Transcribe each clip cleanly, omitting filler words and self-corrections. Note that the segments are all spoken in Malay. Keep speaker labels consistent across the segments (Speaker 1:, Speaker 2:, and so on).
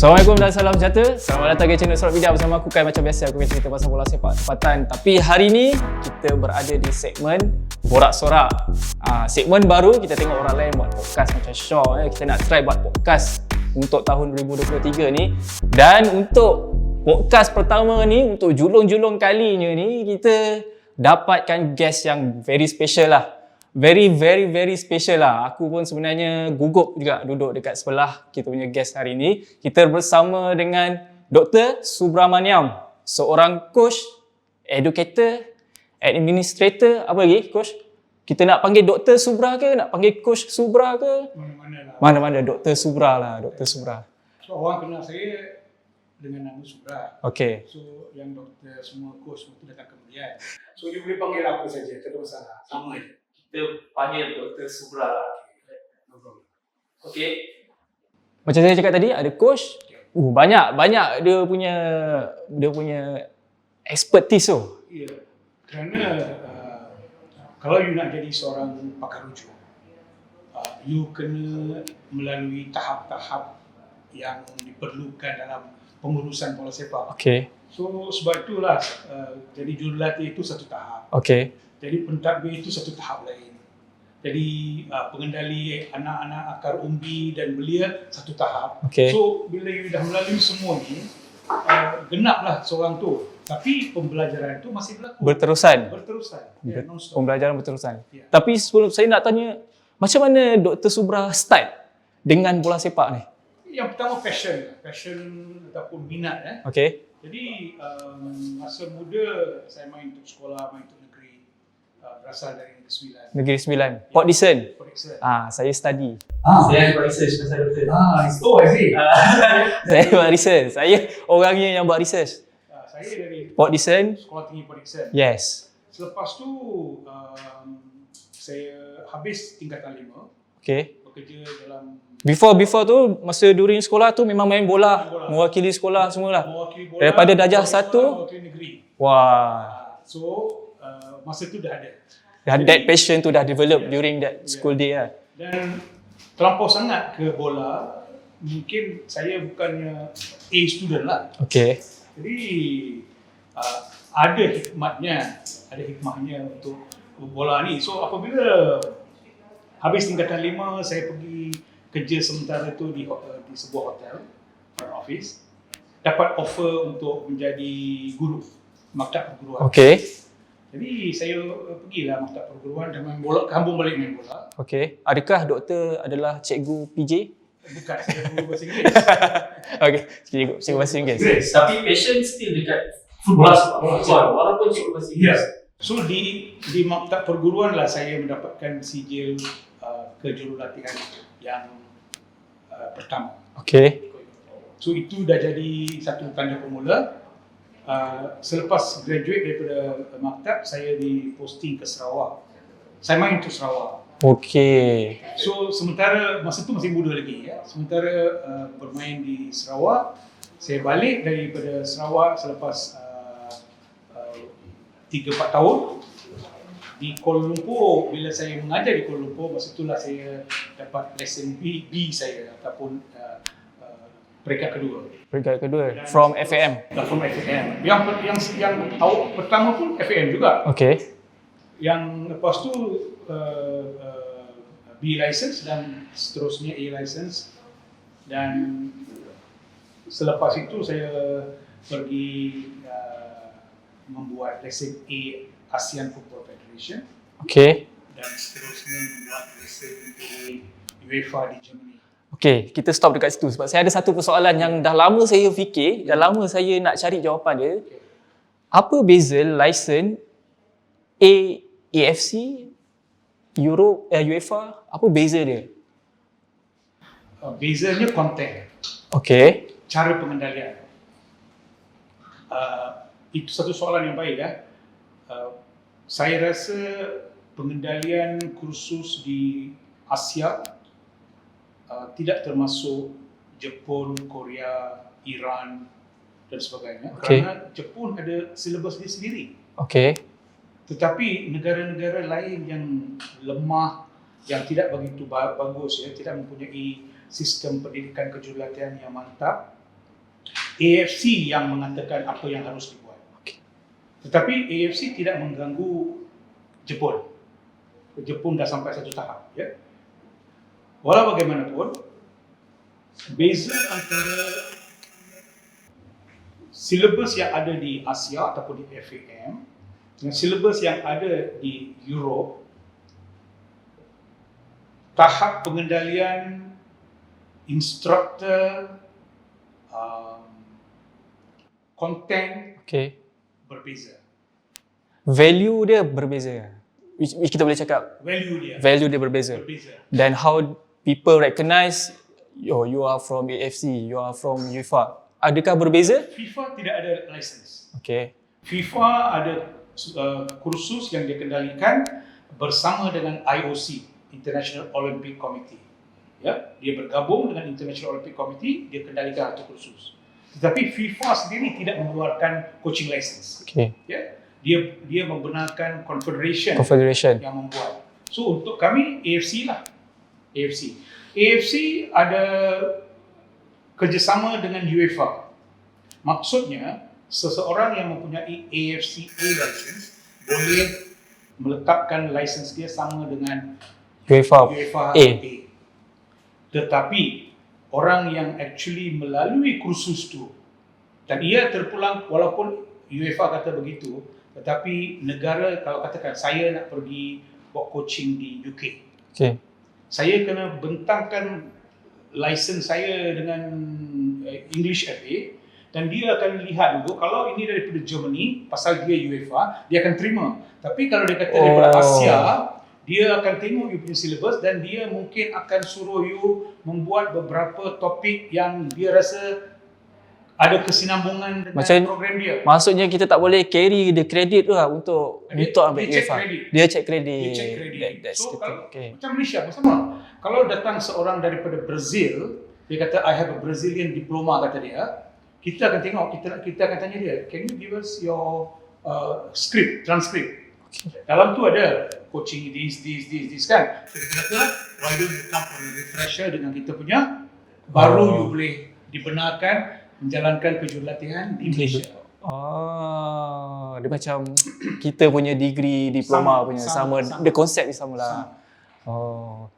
Speaker 1: Assalamualaikum dan salam sejahtera. Selamat datang ke channel Sorot Media bersama aku Kai. Macam biasa aku akan cerita pasal bola sepak tempatan. Tapi hari ni kita berada di segmen Borak Sorak. Segmen baru, kita tengok orang lain buat podcast macam Shaw. Kita nak try buat podcast untuk tahun 2023 ni. Dan untuk podcast pertama ni, untuk julung-julung kalinya ni, kita dapatkan guest yang very special lah. Very special lah. Aku pun sebenarnya gugup juga duduk dekat sebelah kita punya guest hari ni. Kita bersama dengan Dr. Subramaniam, seorang coach, educator, administrator, apa lagi coach? Kita nak panggil Dr. Subra ke? Nak panggil coach Subra ke?
Speaker 2: Mana-mana lah.
Speaker 1: Mana-mana, Dr. Subra lah, Dr. Subra.
Speaker 2: So orang kenal saya dengan nama Subra.
Speaker 1: Okay.
Speaker 2: So yang doktor semua coach semua tu datang kemudian. So dia boleh panggil apa saja, tak ada masalah. Sama je.
Speaker 1: Kita panggil Dr. Subra lah.
Speaker 2: No problem.
Speaker 1: Okay. Macam saya cakap tadi, ada coach. Banyak dia punya expertise tu.
Speaker 2: Ya. Kerana kalau you nak jadi seorang pakar rujuk, you kena melalui tahap-tahap yang diperlukan dalam pengurusan bola sepak.
Speaker 1: Okay.
Speaker 2: So sebab itulah jadi jurulatih itu satu tahap.
Speaker 1: Okay.
Speaker 2: Jadi pentadbir itu satu tahap lain. Jadi pengendali anak-anak akar umbi dan belia satu tahap.
Speaker 1: Okay.
Speaker 2: So bila you dah melalui semua ni, genaplah seorang tu. Tapi pembelajaran itu masih berlaku.
Speaker 1: Berterusan.
Speaker 2: Ya, non-stop.
Speaker 1: Pembelajaran berterusan.
Speaker 2: Ya.
Speaker 1: Tapi sebelum saya nak tanya, macam mana Dr. Subra start dengan bola sepak ni?
Speaker 2: Yang pertama passion ataupun minat.
Speaker 1: Okay.
Speaker 2: Jadi masa muda saya main untuk sekolah, main untuk negeri, berasal dari Negeri Sembilan.
Speaker 1: Negeri Sembilan. Port Dickson. Saya study. Saya buat research pasal doktor.
Speaker 2: I see.
Speaker 1: Saya buat research. Saya orangnya yang buat research.
Speaker 2: Saya dari
Speaker 1: Port Dickson.
Speaker 2: Sekolah Tinggi Port Dickson.
Speaker 1: Yes.
Speaker 2: Selepas tu saya habis tingkatan 5,
Speaker 1: Okay.
Speaker 2: bekerja dalam
Speaker 1: Before tu, masa during sekolah tu memang main bola. Mewakili sekolah semualah.
Speaker 2: mewakili bola.
Speaker 1: Daripada darjah
Speaker 2: mewakili
Speaker 1: 1.
Speaker 2: sekolah, mewakili negeri.
Speaker 1: Wah.
Speaker 2: So masa tu dah ada.
Speaker 1: That passion tu dah develop during that school day lah.
Speaker 2: Dan terlampau sangat ke bola, mungkin saya bukannya A student lah.
Speaker 1: Okay.
Speaker 2: Jadi ada hikmahnya untuk bola ni. So apabila habis tingkatan 5, saya pergi kerja sementara tu di sebuah hotel, front office, dapat offer untuk menjadi guru maktab perguruan.
Speaker 1: Okay.
Speaker 2: Jadi saya pergilah maktab perguruan dan main bola, kampung balik main bola.
Speaker 1: Okay. Adakah doktor adalah cikgu PJ?
Speaker 2: Bukan, saya guru bahasa Inggeris.
Speaker 1: Okay. Cikgu bahasa Inggeris.
Speaker 3: Tapi passion still dekat football walaupun cikgu bahasa Inggeris.
Speaker 2: So di maktab perguruan lah saya mendapatkan sijil kejurulatihan yang pertama.
Speaker 1: Okay.
Speaker 2: So itu dah jadi satu tanda pemula. Selepas graduate daripada maktab, saya diposting ke Sarawak. Saya main untuk Sarawak.
Speaker 1: Okay.
Speaker 2: So sementara masa tu masih muda lagi ya. Sementara bermain di Sarawak, saya balik daripada Sarawak selepas 3-4 tahun di Kuala Lumpur. Bila saya mengajar di Kuala Lumpur, masa itulah saya dapat lesen B saya ataupun peringkat kedua.
Speaker 1: Peringkat kedua from FAM.
Speaker 2: From FAM. Yang tahun pertama pun FAM juga.
Speaker 1: Okay.
Speaker 2: Yang lepas tu B license dan seterusnya A license, dan selepas itu saya pergi membuat lesen A ASEAN Football Federation.
Speaker 1: Okay.
Speaker 2: Dan seterusnya membuat lesen A UEFA di Germany.
Speaker 1: Okay, kita stop dekat situ sebab saya ada satu persoalan yang dah lama saya fikir, dah lama saya nak cari jawapan dia. Apa beza lesen AFC, UEFA, apa beza dia?
Speaker 2: Bezanya konten,
Speaker 1: Okay.
Speaker 2: cara pengendalian. Itu satu soalan yang baik ya. Saya rasa pengendalian kursus di Asia tidak termasuk Jepun, Korea, Iran dan sebagainya.
Speaker 1: Okay.
Speaker 2: Kerana Jepun ada silabus dia sendiri.
Speaker 1: Okay.
Speaker 2: Tetapi negara-negara lain yang lemah, yang tidak begitu bagus ya, tidak mempunyai sistem pendidikan kejurulatihan yang mantap, AFC yang mengatakan apa yang harus dibuat. Tetapi AFC tidak mengganggu Jepun. Jepun dah sampai satu tahap, ya. Walau bagaimanapun, beza antara silibus yang ada di Asia ataupun di FAM dengan silibus yang ada di Europe, tahap pengendalian instruktur, konten
Speaker 1: Okay.
Speaker 2: berbeza.
Speaker 1: Value dia berbeza. Which kita boleh cakap value dia berbeza. Dan how people recognize you are from AFC, you are from UEFA. Adakah berbeza?
Speaker 2: FIFA tidak ada license.
Speaker 1: Okay.
Speaker 2: FIFA ada kursus yang dikendalikan bersama dengan IOC, International Olympic Committee. Ya, dia bergabung dengan International Olympic Committee, dia kendalikan satu kursus. Tetapi FIFA sendiri tidak mengeluarkan coaching license.
Speaker 1: Okay.
Speaker 2: Ya, dia membenarkan confederation yang membuat. So untuk kami AFC lah. AFC ada kerjasama dengan UEFA. Maksudnya seseorang yang mempunyai AFC A license boleh meletakkan license dia sama dengan
Speaker 1: UEFA A.
Speaker 2: Tetapi orang yang actually melalui kursus tu dan ia terpulang, walaupun UEFA kata begitu, tetapi negara, kalau katakan saya nak pergi buat coaching di UK,
Speaker 1: Okay.
Speaker 2: saya kena bentangkan license saya dengan English FA dan dia akan lihat dulu kalau ini daripada Germany, pasal dia UEFA, dia akan terima. Tapi kalau dia kata daripada Asia, dia akan tengok you punya syllabus dan dia mungkin akan suruh you membuat beberapa topik yang dia rasa ada kesinambungan dengan program dia.
Speaker 1: Maksudnya kita tak boleh carry the credit tu lah untuk ambil UEFA. Dia check credit. That's
Speaker 2: So kalau
Speaker 1: okay.
Speaker 2: macam Malaysia pun sama. Kalau datang seorang daripada Brazil, dia kata I have a Brazilian diploma, kata dia, kita akan tengok, kita akan tanya dia, can you give us your transcript. Dalam tu ada coaching this kan. So kita kata, why don't you come for a refresher dengan kita punya, baru you boleh dibenarkan menjalankan kejurulatihan di Malaysia.
Speaker 1: Dia macam kita punya degree, diploma sama. The konsep ni sama lah.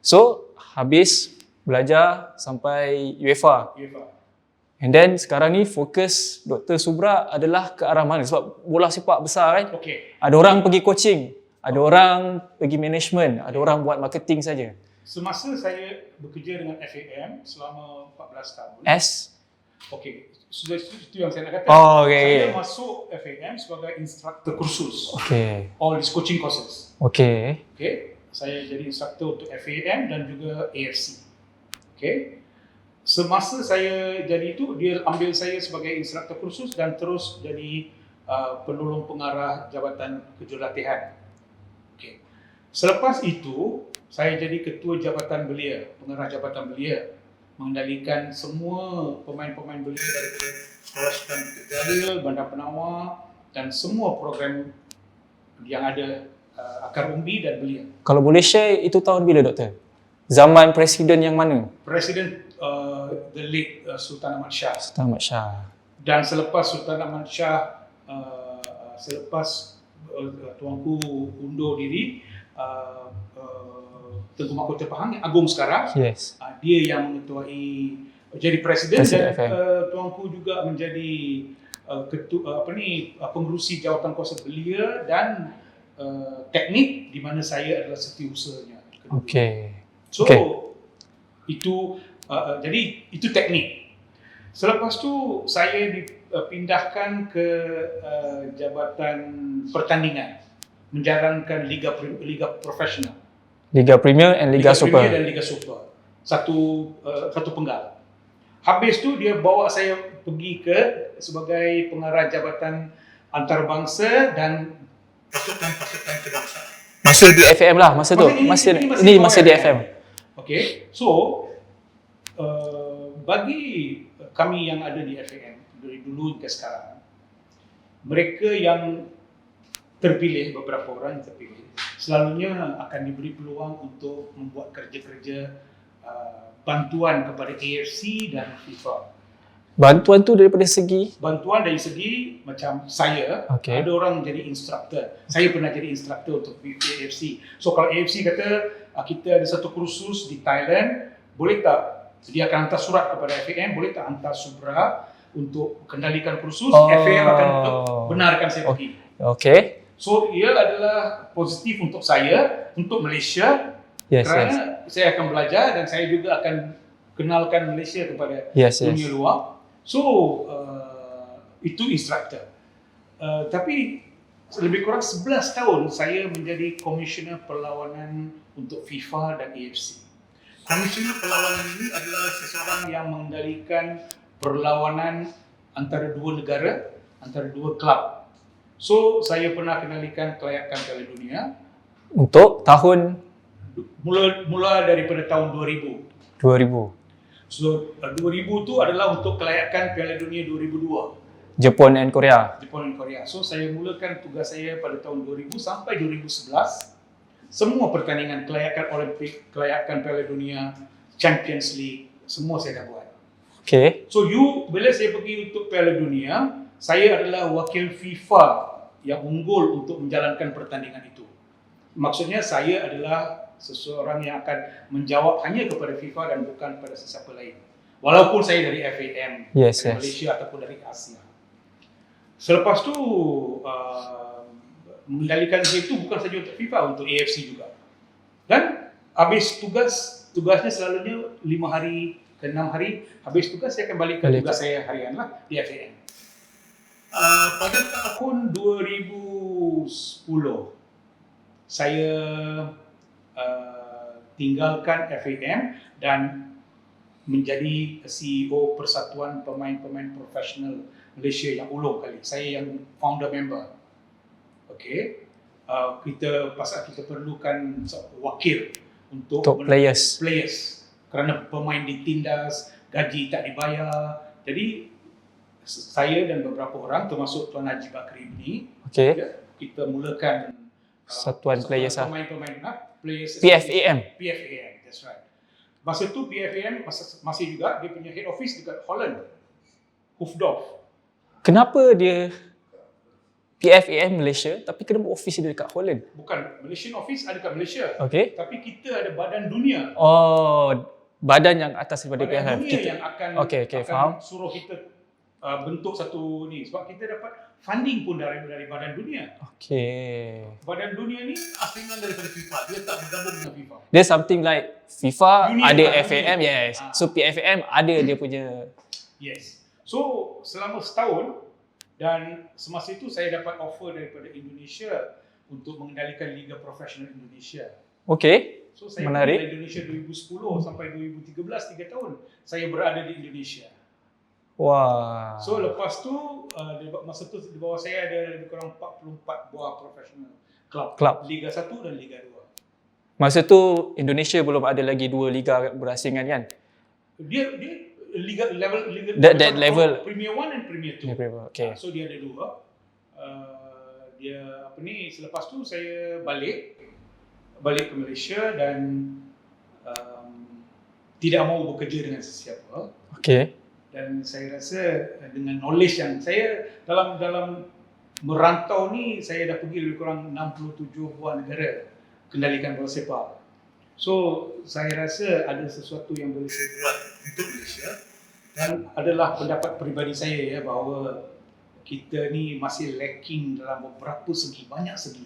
Speaker 1: So, habis belajar sampai UEFA. And then sekarang ni fokus Dr. Subra adalah ke arah mana? Sebab bola sepak besar kan?
Speaker 2: Okay.
Speaker 1: Ada orang pergi coaching, ada orang pergi management, ada orang buat marketing saja.
Speaker 2: Semasa saya bekerja dengan FAM selama 14 tahun. Okey, itu yang saya nak kata. Saya masuk FAM sebagai instruktur kursus. All these coaching courses. Okey, saya jadi instruktur untuk FAM dan juga AFC. Okey. Semasa saya jadi itu, dia ambil saya sebagai instruktur kursus dan terus jadi penolong pengarah Jabatan Kejurulatihan. Okey. Selepas itu, saya jadi ketua jabatan belia, pengarah jabatan belia, mengendalikan semua pemain-pemain belia daripada Sekolah Sultan Bukit Jalil, Bandar Penawar dan semua program yang ada akar umbi dan belia.
Speaker 1: Kalau boleh share, itu tahun bila, Doktor? Zaman presiden yang mana?
Speaker 2: Presiden the late Sultan Ahmad Shah.
Speaker 1: Sultan Ahmad Shah.
Speaker 2: Dan selepas Sultan Ahmad Shah, selepas tuanku undur diri, Tengku Mahkota Pahang yang agung sekarang, dia yang mengetuai jadi presiden dan tuanku juga menjadi pengerusi jawatan kuasa belia dan teknik, di mana saya adalah setiausahanya. So itu jadi itu teknik. Selepas tu saya dipindahkan ke jabatan pertandingan, menjalankan liga profesional. Liga Premier dan Liga Super. Satu penggal. Habis tu dia bawa saya pergi ke sebagai pengarah jabatan antarabangsa dan pasukan kebangsaan.
Speaker 1: Masih di FM lah masa tu. Masih di FM.
Speaker 2: Okey. So bagi kami yang ada di FAM dari dulu hingga sekarang, mereka yang terpilih, beberapa orang yang terpilih, selalunya akan diberi peluang untuk membuat kerja-kerja bantuan kepada AFC dan FIFA.
Speaker 1: Bantuan tu daripada segi
Speaker 2: Bantuan dari segi macam saya,
Speaker 1: Okey.
Speaker 2: ada orang jadi instructor. Saya pernah jadi instructor untuk AFC. So kalau AFC kata kita ada satu kursus di Thailand, boleh tak dia akan hantar surat kepada FAM, boleh tak hantar Subra untuk kendalikan kursus, FAM akan benarkan saya pergi.
Speaker 1: Okey.
Speaker 2: So ia adalah positif untuk saya, untuk Malaysia, kerana saya akan belajar dan saya juga akan kenalkan Malaysia kepada dunia luar. So itu instructor. Tapi lebih kurang 11 tahun saya menjadi komisioner perlawanan untuk FIFA dan AFC. Komisioner perlawanan ini adalah seseorang yang mengendalikan perlawanan antara dua negara, antara dua klub. So saya pernah kendalikan kelayakan Piala Dunia
Speaker 1: untuk tahun
Speaker 2: mula daripada tahun 2000. So 2000 tu adalah untuk kelayakan Piala Dunia 2002.
Speaker 1: Jepun dan Korea.
Speaker 2: So saya mulakan tugas saya pada tahun 2000 sampai 2011. Semua pertandingan kelayakan Olimpik, kelayakan Piala Dunia, Champions League, semua saya dah buat.
Speaker 1: Okay.
Speaker 2: So bila saya pergi untuk Piala Dunia, saya adalah wakil FIFA yang unggul untuk menjalankan pertandingan itu. Maksudnya saya adalah seseorang yang akan menjawab hanya kepada FIFA dan bukan pada sesiapa lain. Walaupun saya dari FAM, dari Malaysia ataupun dari Asia. Selepas tu mengendalikan itu bukan saja untuk FIFA, untuk AFC juga. Dan habis tugasnya selalunya 5 hari ke 6 hari. Habis tugas saya akan balik ke tugas saya harian lah di FAM. Pada tahun 2010 saya tinggalkan FAM dan menjadi CEO Persatuan Pemain-Pemain Profesional Malaysia yang ulung kali. Saya yang founder member. Okey. Kita perlukan wakil untuk
Speaker 1: players.
Speaker 2: Kerana pemain ditindas, gaji tak dibayar. Jadi saya dan beberapa orang termasuk Tuan Haji Bakri ini, kita mulakan
Speaker 1: Satuan players
Speaker 2: pemain-pemain players
Speaker 1: PFAM,
Speaker 2: that's right. Masa tu PFAM masih juga dia punya head office dekat Holland, Hoofddorp.
Speaker 1: Kenapa dia PFAM Malaysia tapi kena buat office dia dekat Holland?
Speaker 2: Bukan, Malaysian office ada dekat Malaysia.
Speaker 1: Okey.
Speaker 2: Tapi kita ada badan dunia.
Speaker 1: Oh, badan yang atas daripada PFAM.
Speaker 2: Badan dunia yang akan
Speaker 1: faham.
Speaker 2: Suruh kita bentuk satu ni sebab kita dapat funding pun dari badan dunia.
Speaker 1: Okey.
Speaker 2: Badan dunia ni aslingan daripada FIFA. Dia tak bergabung dengan FIFA.
Speaker 1: Dia something like FIFA
Speaker 2: Union
Speaker 1: ada
Speaker 2: lah,
Speaker 1: FAM, yes. So PFAM ada dia punya.
Speaker 2: Yes. So selama setahun dan semasa itu saya dapat offer daripada Indonesia untuk mengendalikan Liga Profesional Indonesia.
Speaker 1: Okey.
Speaker 2: So saya
Speaker 1: menarik.
Speaker 2: Dari Indonesia 2010 sampai 2013, 3 tahun saya berada di Indonesia.
Speaker 1: Wah.
Speaker 2: So lepas tu masa tu di bawah saya ada lebih kurang 44 buah profesional klub. Liga 1 dan Liga 2.
Speaker 1: Masa tu Indonesia belum ada lagi 2 liga berasingan kan?
Speaker 2: Dia liga
Speaker 1: that level
Speaker 2: Premier 1 dan Premier 2.
Speaker 1: Okay.
Speaker 2: So dia ada 2. Dia selepas tu saya balik ke Malaysia dan tidak mau bekerja dengan sesiapa.
Speaker 1: Okay.
Speaker 2: Dan saya rasa dengan knowledge yang saya dalam merantau ni, saya dah pergi lebih kurang 67 buah negara kendalikan bola sepak. So saya rasa ada sesuatu yang boleh saya buat untuk Malaysia dan adalah pendapat peribadi saya ya bahawa kita ni masih lacking dalam beberapa segi, banyak segi.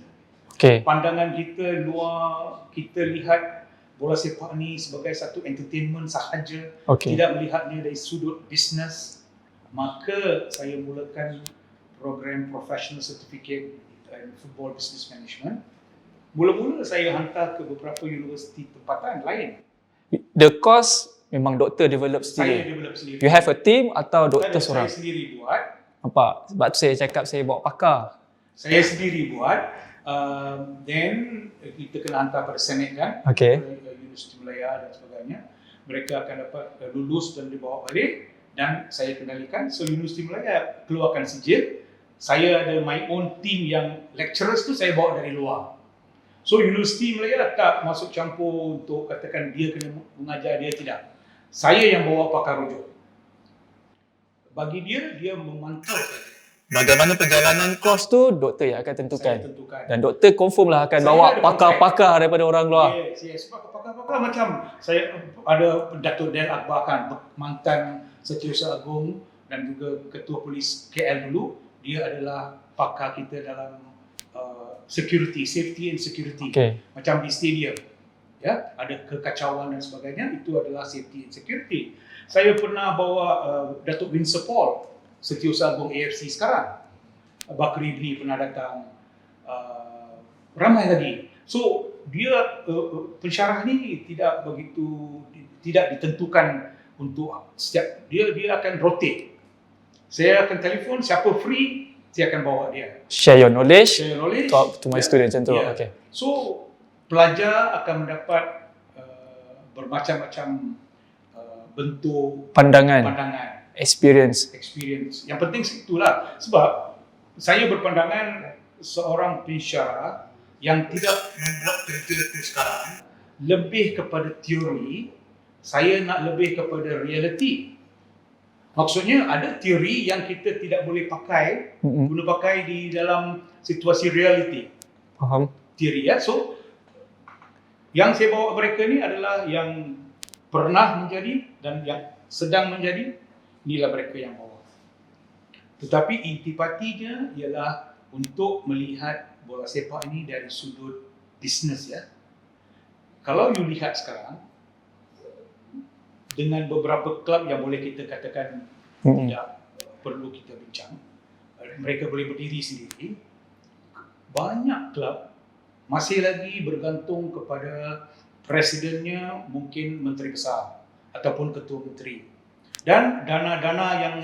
Speaker 1: Okay.
Speaker 2: Pandangan kita luar, kita lihat bola sepak ni sebagai satu entertainment sahaja, tidak melihatnya dari sudut bisnes. Maka saya mulakan program Professional Certificate in Football Business Management. Mula-mula saya hantar ke beberapa universiti tempatan lain.
Speaker 1: The course memang doktor develop sendiri?
Speaker 2: Saya develop sendiri.
Speaker 1: You have a team atau doktor seorang?
Speaker 2: Saya sendiri buat.
Speaker 1: Nampak? Sebab tu saya cakap saya bawa pakar.
Speaker 2: Saya sendiri buat. Then kita kena hantar pada Senate kan, Universiti Malaya dan sebagainya. Mereka akan dapat lulus dan dibawa balik dan saya kendalikan. So Universiti Malaya keluarkan sijil. Saya ada my own team yang lecturers tu saya bawa dari luar. So Universiti Malaya tak masuk campur untuk katakan dia kena mengajar, dia tidak. Saya yang bawa pakar rujuk. bagi dia memantau saja.
Speaker 1: Bagaimana perjalanan kos tu doktor yang akan
Speaker 2: Saya
Speaker 1: tentukan.
Speaker 2: tentukan.
Speaker 1: Dan doktor confirm lah akan
Speaker 2: Saya
Speaker 1: bawa
Speaker 2: ada
Speaker 1: pakar-pakar daripada orang luar.
Speaker 2: Yes. Pakar-pakar macam saya ada Dato' Del Akbar Khan, mantan Setiausaha Agung dan juga Ketua Polis KL dulu. Dia adalah pakar kita dalam safety and security.
Speaker 1: Okay.
Speaker 2: Macam di stadium. Ya, ada kekacauan dan sebagainya, itu adalah safety and security. Saya pernah bawa Datuk Winsor Paul, Setiausaha Agung AFC sekarang. Bakri Ibni pernah datang. Ramai lagi. So, dia pensyarah ni tidak ditentukan untuk setiap, dia akan rotate. Saya akan telefon, siapa free, saya akan bawa dia.
Speaker 1: Share your knowledge
Speaker 2: Share knowledge
Speaker 1: to my students macam tu.
Speaker 2: Yeah.
Speaker 1: Okay.
Speaker 2: So, pelajar akan mendapat bermacam-macam bentuk
Speaker 1: Pandangan, experience.
Speaker 2: Yang penting itulah. Sebab saya berpandangan seorang pensyarah yang tidak membuat kereta sekarang lebih kepada teori, saya nak lebih kepada reality. Maksudnya ada teori yang kita tidak boleh pakai, guna pakai di dalam situasi reality.
Speaker 1: Faham?
Speaker 2: Teori ya. So yang saya bawa mereka ni adalah yang pernah menjadi dan yang sedang menjadi, inilah mereka yang bawa. Tetapi intipatinya ialah untuk melihat bola sepak ini dari sudut bisnes ya. Kalau you lihat sekarang dengan beberapa klub yang boleh kita katakan tidak perlu kita bincang, mereka boleh berdiri sendiri. Banyak klub masih lagi bergantung kepada presidennya, mungkin menteri besar ataupun ketua menteri. Dan dana-dana yang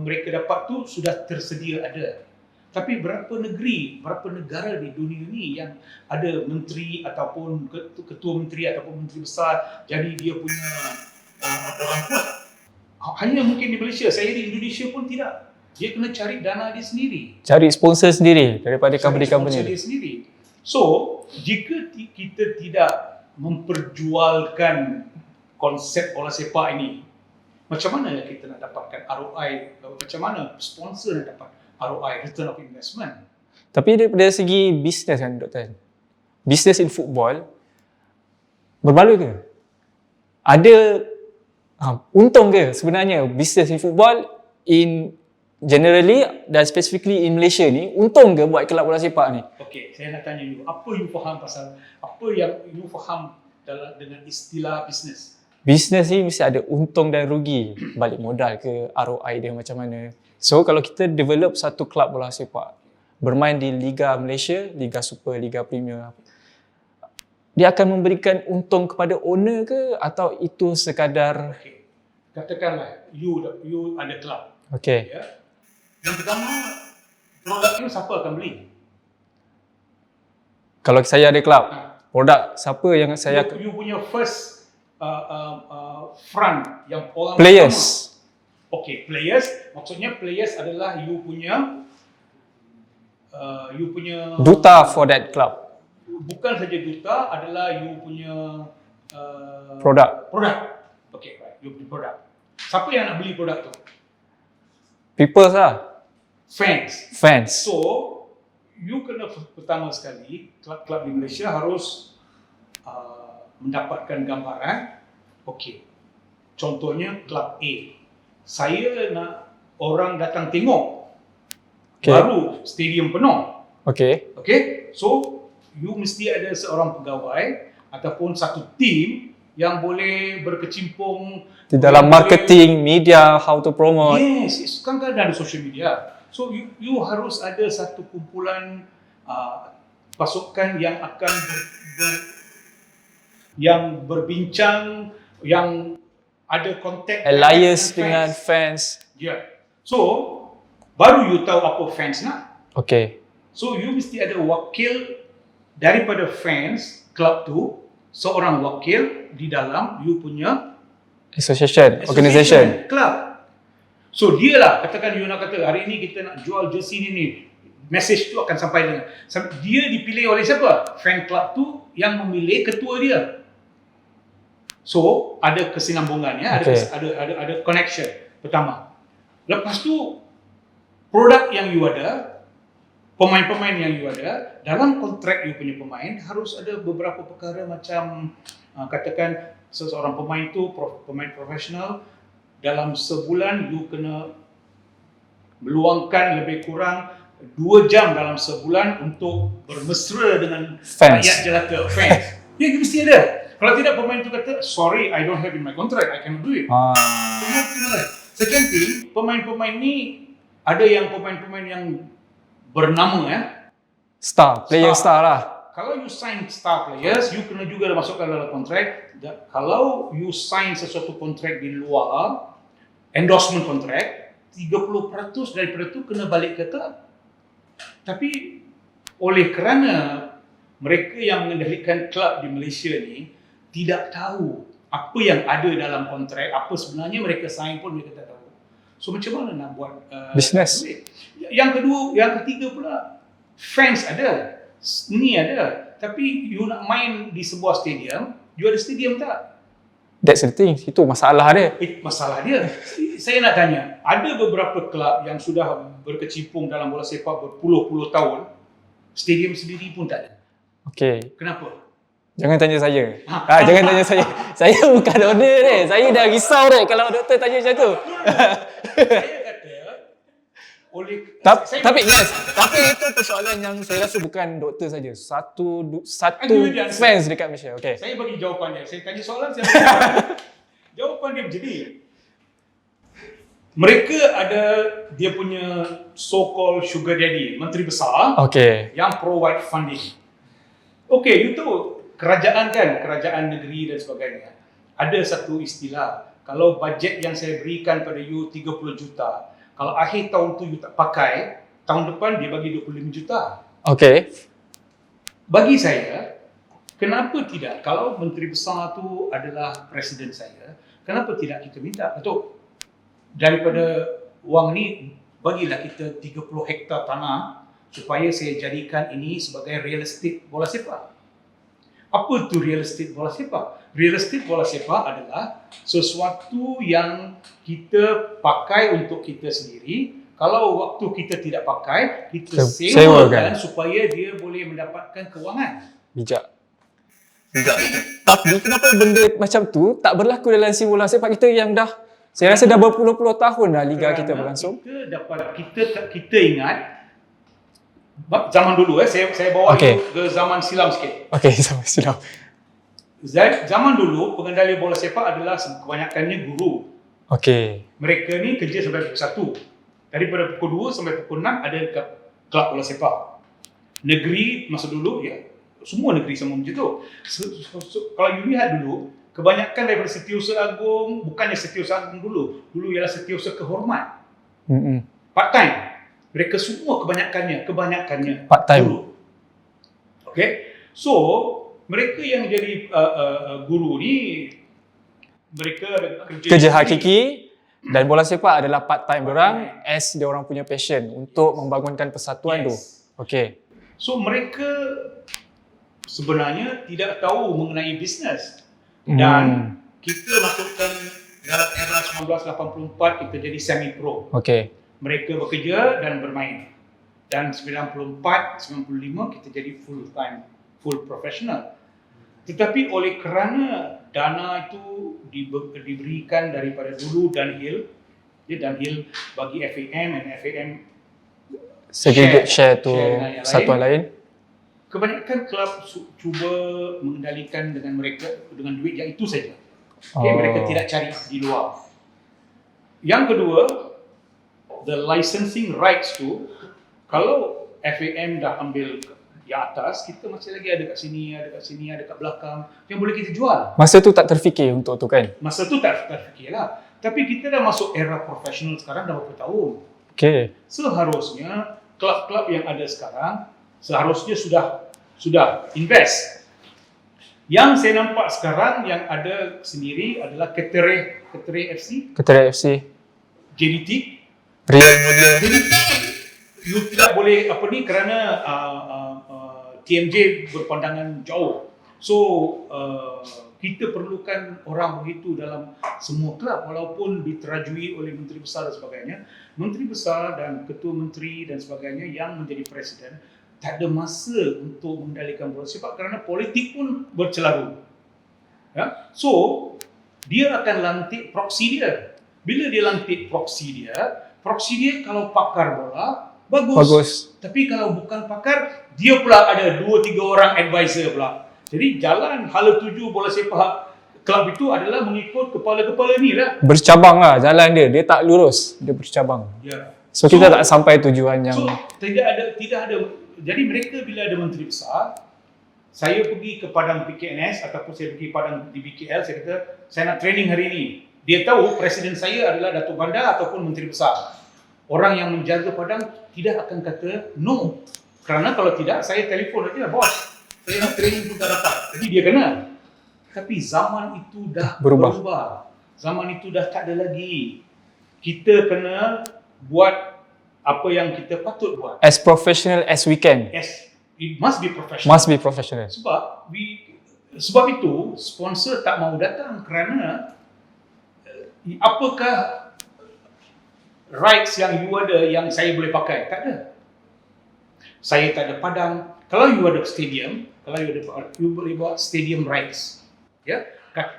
Speaker 2: mereka dapat tu sudah tersedia ada. Tapi berapa negeri, berapa negara di dunia ni yang ada menteri ataupun ketua menteri ataupun menteri besar, jadi dia punya orang kuat. Hanya mungkin di Malaysia, saya di Indonesia pun tidak. Dia kena cari dana dia sendiri.
Speaker 1: Cari sponsor sendiri daripada company-company.
Speaker 2: Sponsor dia sendiri. So, jika kita tidak memperjualkan konsep bola sepak ini, macam mana kita nak dapatkan ROI, macam mana sponsor nak dapat ROI, return of investment?
Speaker 1: Tapi daripada segi bisnes kan Doktor, bisnes in football berbaloi ke? Ada untung ke sebenarnya bisnes in football in generally dan specifically in Malaysia ni, untung ke buat kelab bola sepak ni?
Speaker 2: Okey, saya nak tanya you, apa you faham pasal, apa yang you faham dengan istilah bisnes?
Speaker 1: Bisnes ni mesti ada untung dan rugi, balik modal ke, ROI dia macam mana. So kalau kita develop satu kelab bola sepak, bermain di Liga Malaysia, Liga Super, Liga Premier, dia akan memberikan untung kepada owner ke atau itu sekadar
Speaker 2: Okey, katakanlah you ada kelab.
Speaker 1: okey.
Speaker 2: Ya. Yang pertama, produk you siapa akan beli?
Speaker 1: Kalau saya ada kelab, produk siapa yang saya
Speaker 2: You punya first front yang orang
Speaker 1: players.
Speaker 2: pertama. Okey, players, maksudnya players adalah you punya
Speaker 1: Duta for that club.
Speaker 2: bukan saja duta, adalah you punya
Speaker 1: Produk.
Speaker 2: Okey, right, you punya produk. Siapa yang nak beli produk tu?
Speaker 1: People lah.
Speaker 2: Fans.
Speaker 1: Fans.
Speaker 2: So, you kena pertama sekali, klub-klub di Malaysia harus mendapatkan gambaran. Okey, contohnya klub A, saya nak orang datang tengok, baru stadium penuh.
Speaker 1: Okey.
Speaker 2: Okey, so you mesti ada seorang pegawai ataupun satu tim yang boleh berkecimpung
Speaker 1: Di dalam marketing, media, how to promote.
Speaker 2: Yes, sekarang kan ada social media. So you harus ada satu kumpulan pasukan yang akan yang berbincang, yang ada kontak
Speaker 1: Alliance dengan fans.
Speaker 2: Ya. So baru you tahu apa fans nak.
Speaker 1: Okey.
Speaker 2: So you mesti ada wakil daripada fans club tu, seorang wakil di dalam you punya
Speaker 1: Association, organisation.
Speaker 2: club. So dia lah, katakan you nak kata hari ini kita nak jual jersey ni, message tu akan sampai dengan dia. Dipilih oleh siapa? Fan club tu yang memilih ketua dia. So ada kesinambungan ya,
Speaker 1: Okay.
Speaker 2: ada connection pertama. Lepas tu produk yang you ada, pemain-pemain yang you ada, dalam kontrak you punya pemain harus ada beberapa perkara macam katakan seseorang pemain tu pemain profesional, dalam sebulan you kena meluangkan lebih kurang 2 jam dalam sebulan untuk bermesra dengan
Speaker 1: Fans.
Speaker 2: rakyat jelata, fans. Ya, you mesti ada. Kalau tidak, pemain tu kata, sorry, I don't have in my contract, I cannot do it. Second thing, pemain-pemain ni ada yang pemain-pemain yang bernama
Speaker 1: Player star lah.
Speaker 2: Kalau you sign star players, you kena juga masukkan dalam kontrak. Kalau you sign sesuatu kontrak di luar, endorsement kontrak, 30% daripada tu kena balik ke club. Tapi oleh kerana mereka yang mengendalikan klub di Malaysia ni tidak tahu apa yang ada dalam kontrak, apa sebenarnya mereka sign pun mereka tak tahu. So macam mana nak buat
Speaker 1: Business.
Speaker 2: duit? Yang ketiga pula, fans ada, ni ada, tapi you nak main di sebuah stadium, you ada stadium tak?
Speaker 1: That's the thing. Itu masalah dia.
Speaker 2: Masalah dia. Saya nak tanya, ada beberapa kelab yang sudah berkecimpung dalam bola sepak berpuluh-puluh tahun, stadium sendiri pun tak ada.
Speaker 1: Okay.
Speaker 2: Kenapa?
Speaker 1: Jangan tanya saya. Jangan tanya saya. Saya bukan owner ni. Saya dah risau ni kalau doktor tanya macam tu.
Speaker 2: Saya kata,
Speaker 1: Tapi yes, tapi itu persoalan yang saya rasa bukan doktor saja. Satu fans dekat Malaysia. Okay.
Speaker 2: Saya bagi jawapan dia. Saya tanya soalan, saya bagi jawapan. Jawapan dia macam ni. Mereka ada dia punya so-called sugar daddy, menteri besar, yang provide funding. Okay, you tahu kerajaan kan, kerajaan negeri dan sebagainya. Ada satu istilah, kalau bajet yang saya berikan pada you 30 juta, kalau akhir tahun tu you tak pakai, tahun depan dia bagi 25 juta.
Speaker 1: Okay.
Speaker 2: Bagi saya, kenapa tidak? Kalau menteri besar tu adalah presiden saya, kenapa tidak kita minta? Datuk, daripada wang ni, bagilah kita 30 hektar tanah supaya saya jadikan ini sebagai real estate bola sepak. Apa tu real estate bola sepak? Real estate bola sepak adalah sesuatu yang kita pakai untuk kita sendiri. Kalau waktu kita tidak pakai, kita sewakan supaya dia boleh mendapatkan kewangan.
Speaker 1: Bijak. Tapi kenapa benda macam tu tak berlaku dalam si bola sepak kita yang dah, saya rasa dah berpuluh-puluh tahun dah liga kita berlangsung.
Speaker 2: Kita ingat zaman dulu, saya bawa ke zaman silam sikit.
Speaker 1: Okey, zaman silam.
Speaker 2: Zaman dulu pengendali bola sepak adalah kebanyakannya guru.
Speaker 1: Okey.
Speaker 2: Mereka ni kerja sampai pukul 1. Daripada pukul 2 sampai pukul 6 ada kelab bola sepak. Negeri masa dulu semua negeri sama macam tu. Kalau you lihat dulu, kebanyakan daripada Setiausaha Agung, bukannya Setiausaha Agung dulu ialah Setiausaha Kehormat. Part time. Mereka semua kebanyakannya
Speaker 1: part time
Speaker 2: guru. Okay, so mereka yang jadi guru ni, mereka
Speaker 1: kerja hakiki, dan bola sepak adalah part time orang as dia orang punya passion untuk membangunkan persatuan tu. Okay.
Speaker 2: So mereka sebenarnya tidak tahu mengenai bisnes. Dan kita masukkan dalam era 1984 kita jadi semi pro.
Speaker 1: Okay.
Speaker 2: Mereka bekerja dan bermain. Dan 94, 95 kita jadi full professional. Tetapi oleh kerana dana itu diberikan daripada dulu downhill bagi FAM dan FAM share tu satuan lain. Kebanyakan kelab cuba mengendalikan dengan mereka dengan duit yang itu saja. Okay, mereka tidak cari di luar. Yang kedua, the licensing rights tu, kalau FAM dah ambil di atas, kita masih lagi ada kat sini, ada kat belakang yang boleh kita jual. Masa tu tak terfikir untuk tu kan? Masa tu tak terfikir lah. Tapi kita dah masuk era profesional sekarang dah berapa tahun. Okay. Seharusnya klub-klub yang ada sekarang seharusnya sudah invest. Yang saya nampak sekarang yang ada sendiri adalah Ketere FC, JDT, Real Mulia. Jadi you tidak boleh kerana TMJ berpandangan jauh. So kita perlukan orang begitu dalam semua kelab walaupun diterajui oleh Menteri Besar dan sebagainya. Menteri Besar dan Ketua Menteri dan sebagainya yang menjadi Presiden tak ada masa untuk mengendalikan bola sepak kerana politik pun bercelaru. Ya? So, dia akan lantik proksi dia. Bila dia lantik proksi dia kalau pakar bola, bagus. Tapi kalau bukan pakar, dia pula ada 2-3 orang advisor pula. Jadi jalan hala tuju bola sepak kelab itu adalah mengikut kepala-kepala ni lah.
Speaker 1: Bercabang lah jalan dia tak lurus, dia bercabang.
Speaker 2: Ya.
Speaker 1: So kita tak sampai tujuan yang
Speaker 2: tidak ada. Jadi mereka bila ada menteri besar, saya pergi ke Padang PKNS ataupun saya pergi Padang di BKL, saya kata saya nak training hari ini. Dia tahu presiden saya adalah Datuk Bandar ataupun menteri besar. Orang yang menjaga Padang tidak akan kata no. Kerana kalau tidak, saya telefon aja, bos. Saya nak training pun tak dapat. Jadi dia kena. Tapi zaman itu dah berubah. Zaman itu dah tak ada lagi. Kita kena buat apa yang kita patut buat.
Speaker 1: as professional as we can.
Speaker 2: Yes, it must be professional.
Speaker 1: Must be professional.
Speaker 2: Sebab itu sponsor tak mau datang kerana apakah rights yang you ada yang saya boleh pakai? Tak ada. Saya tak ada padang. Kalau you ada stadium, you boleh buat stadium rights. Ya.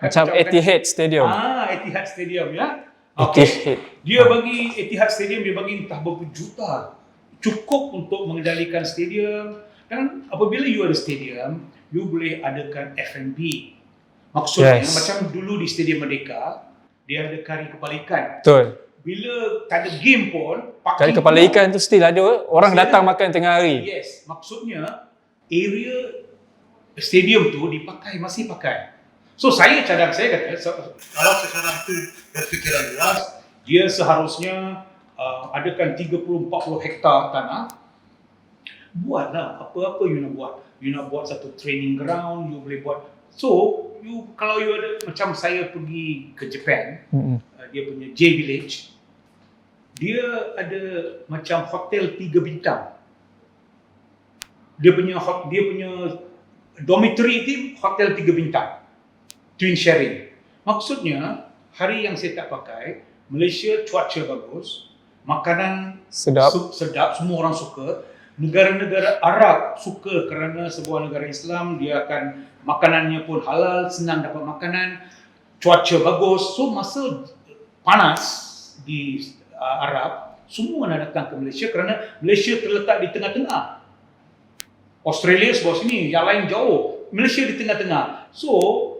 Speaker 1: Macam Etihad Stadium.
Speaker 2: Etihad Stadium ya.
Speaker 1: Etihad.
Speaker 2: Dia bagi Etihad Stadium, dia bagi entah berapa juta. Cukup untuk mengendalikan stadium. Dan apabila you ada stadium, you boleh adakan F&B. Maksudnya macam dulu di Stadium Merdeka, dia ada kari kepala ikan.
Speaker 1: Betul.
Speaker 2: Bila tak ada game pun,
Speaker 1: Kari kepala ikan tu still ada orang datang makan tengah hari.
Speaker 2: Yes, maksudnya area stadium tu masih pakai. So saya kata kalau seseorang tu berfikiran luas, dia seharusnya adakan 30-40 hektar tanah. Buatlah apa-apa you nak buat. You nak buat satu training ground, you boleh buat. So, kalau you ada, macam saya pergi ke Japan, dia punya J Village, dia ada macam hotel 3 bintang. Dia punya dormitory itu hotel 3 bintang. Twin sharing. Maksudnya, hari yang saya tak pakai, Malaysia cuaca bagus, makanan sedap, semua orang suka. Negara-negara Arab suka kerana sebuah negara Islam, dia akan makanannya pun halal, senang dapat makanan, cuaca bagus. So masa panas di Arab, semua nak datang ke Malaysia kerana Malaysia terletak di tengah-tengah. Australia sebelah sini, yang lain jauh. Malaysia di tengah-tengah. So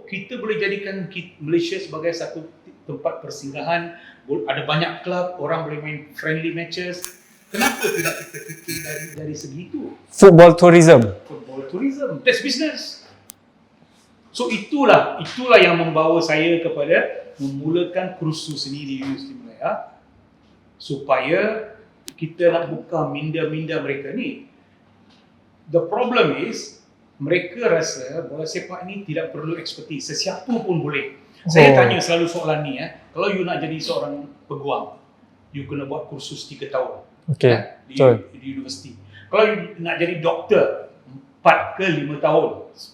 Speaker 2: kita boleh jadikan Malaysia sebagai satu tempat persinggahan. Ada banyak kelab, orang boleh main friendly matches. Kenapa tidak kita fikir dari segi itu?
Speaker 1: Football tourism,
Speaker 2: that's business. So itulah yang membawa saya kepada memulakan kursus ini di Universiti Malaya supaya kita nak buka minda-minda mereka ni. The problem is mereka rasa bola sepak ni tidak perlu ekspertis, sesiapa pun boleh. Saya tanya selalu soalan ni kalau you nak jadi seorang peguam, you kena buat kursus 3 tahun. Di universiti. Kalau you nak jadi doktor 4 ke 5 tahun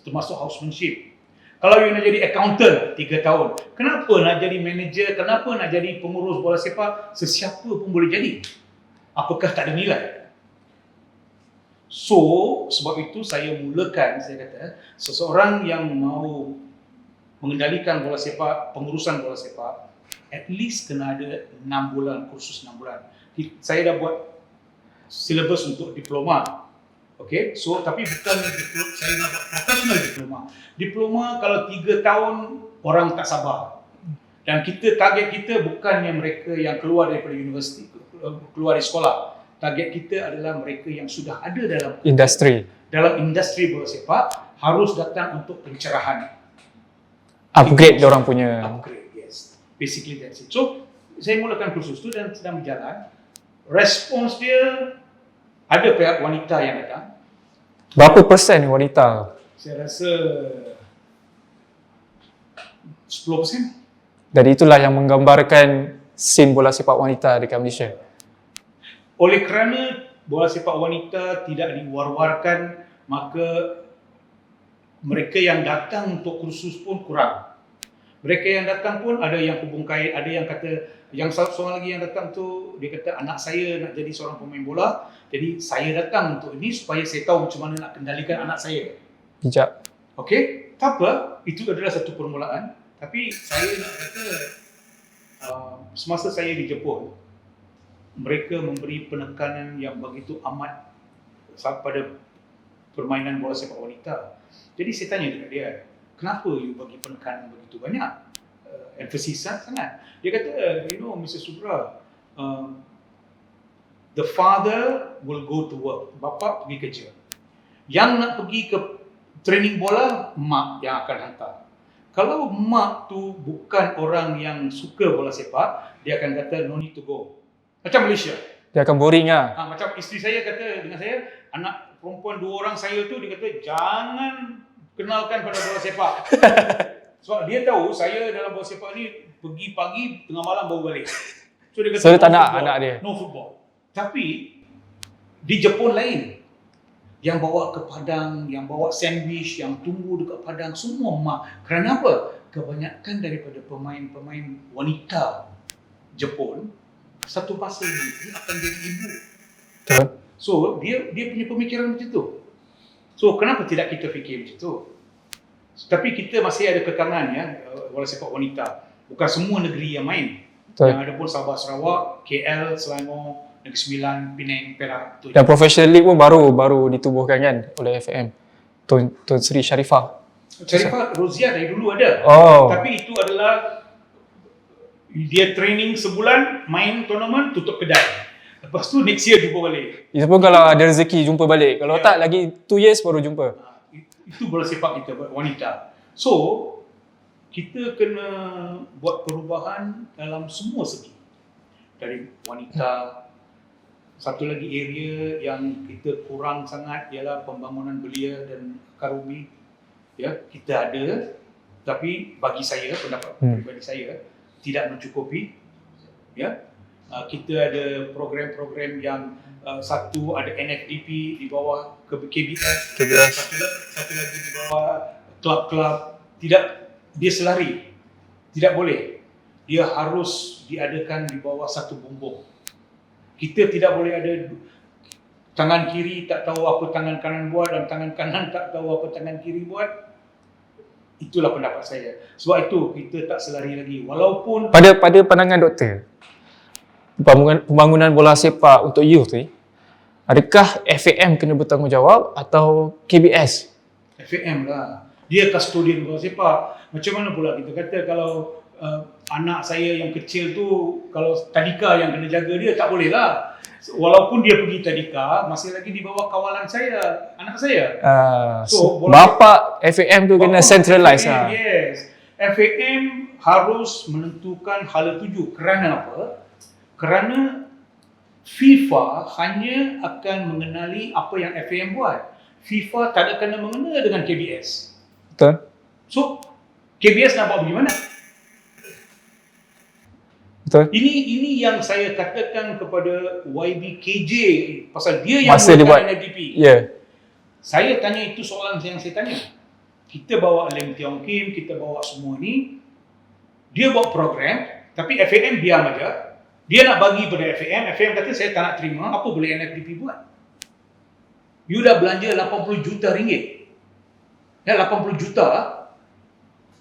Speaker 2: termasuk housemanship. Kalau you nak jadi accountant 3 tahun. Kenapa nak jadi manager? Kenapa nak jadi pengurus bola sepak? Sesiapa pun boleh jadi. Apakah tak ada nilai? So, sebab itu saya mulakan, saya kata, seseorang yang mau mengendalikan bola sepak, pengurusan bola sepak, at least kena ada 6 bulan, kursus 6 bulan. Saya dah buat silabus untuk diploma. Okey, so tapi bukan saya nak buat professional diploma. Diploma kalau 3 tahun orang tak sabar. Dan target kita bukannya mereka yang keluar daripada universiti, keluar dari sekolah. Target kita adalah mereka yang sudah ada dalam industri bola sepak, harus datang untuk pencerahan.
Speaker 1: Upgrade orang punya.
Speaker 2: Upgrade, yes. Basically that's it. So, saya mulakan kursus tu dan sedang berjalan. Respons dia, ada pihak wanita yang datang.
Speaker 1: Berapa persen wanita?
Speaker 2: Saya rasa 10%.
Speaker 1: Jadi itulah yang menggambarkan scene bola sepak wanita dekat Malaysia.
Speaker 2: Oleh kerana bola sepak wanita tidak diwar-warkan, maka mereka yang datang untuk kursus pun kurang. Mereka yang datang pun ada yang hubung kait, ada yang kata, yang seorang lagi yang datang tu, dia kata anak saya nak jadi seorang pemain bola, jadi saya datang untuk ini supaya saya tahu macam mana nak kendalikan anak saya.
Speaker 1: Bijak.
Speaker 2: Okey, tak apa, itu adalah satu permulaan. Tapi saya nak kata, semasa saya di Jepun, mereka memberi penekanan yang begitu amat pada permainan bola sepak wanita. Jadi saya tanya dekat dia, kenapa you bagi penekanan begitu banyak? Emphasis sangat. Dia kata, Mr. Subra, the father will go to work. Bapa pergi kerja. Yang nak pergi ke training bola, mak yang akan hantar. Kalau mak tu bukan orang yang suka bola sepak, dia akan kata no need to go. Macam Malaysia.
Speaker 1: Dia akan boring lah.
Speaker 2: Macam isteri saya kata dengan saya, anak perempuan 2 orang saya tu, dia kata jangan kenalkan pada bola sepak. Sebab dia tahu saya dalam bola sepak ni pergi pagi, tengah malam baru balik. So dia kata
Speaker 1: So dia tak nak anak dia.
Speaker 2: No football. Tapi di Jepun lain. Yang bawa ke padang, yang bawa sandwich, yang tunggu dekat padang, semua mak. Kerana apa? Kebanyakan daripada pemain-pemain wanita Jepun, satu masa dia akan jadi ibu.
Speaker 1: Betul.
Speaker 2: So dia punya pemikiran macam tu. So kenapa tidak kita fikir macam tu? Tapi kita masih ada kekangan ya, bola sepak wanita. Bukan semua negeri yang main.
Speaker 1: Betul.
Speaker 2: Yang ada pun Sabah, Sarawak, KL, Selangor, Negeri Sembilan, Penang, Perak.
Speaker 1: Dan professional league pun baru ditubuhkan kan oleh FAM. Tun Sri Sharifah.
Speaker 2: Sharifah Rozia dari dulu ada.
Speaker 1: Oh.
Speaker 2: Tapi itu adalah dia training sebulan, main tournament, tutup kedai. Lepas tu next year jumpa balik.
Speaker 1: Itu pun kalau ada rezeki jumpa balik. Kalau tak lagi 2 years baru jumpa.
Speaker 2: Itu bola sepak kita wanita. So kita kena buat perubahan dalam semua segi. Dari wanita. Satu lagi area yang kita kurang sangat ialah pembangunan belia dan akar umbi. Ya, kita ada, tapi bagi saya, pendapat pribadi saya, tidak mencukupi. Ya, kita ada program-program yang satu ada NFDP di bawah KBS, satu lagi di bawah klub-klub. Tidak, dia selari. Tidak boleh. Dia harus diadakan di bawah satu bumbung. Kita tidak boleh ada tangan kiri tak tahu apa tangan kanan buat dan tangan kanan tak tahu apa tangan kiri buat. Itulah pendapat saya. Sebab itu kita tak selari lagi. Walaupun
Speaker 1: Pada pandangan doktor, pembangunan bola sepak untuk youth ni, adakah FAM kena bertanggungjawab atau KBS?
Speaker 2: FAM lah. Dia custodian bola sepak. Macam mana pula kita kata kalau anak saya yang kecil tu, kalau tadika yang kena jaga dia, tak boleh lah. Walaupun dia pergi tadika, masih lagi di bawah kawalan saya, anak saya. So,
Speaker 1: bapa FAM tu kena centralize lah.
Speaker 2: Yes. FAM harus menentukan hala tuju. Kerana apa? Kerana FIFA hanya akan mengenali apa yang FAM buat. FIFA tak ada kena mengena dengan KBS.
Speaker 1: Betul.
Speaker 2: So, KBS nak buat bagaimana?
Speaker 1: Betul.
Speaker 2: Ini yang saya katakan kepada YBKJ pasal dia yang
Speaker 1: Masa dia buat
Speaker 2: NFDP.
Speaker 1: Ya. Yeah.
Speaker 2: Saya tanya itu soalan yang saya tanya. Kita bawa Lim Tiong Kim, kita bawa semua ni. Dia buat program, tapi FAM diam aja. Dia nak bagi pada FAM kata saya tak nak terima, apa boleh NFDP buat? You dah belanja 80 juta ringgit. Ya, 80 juta.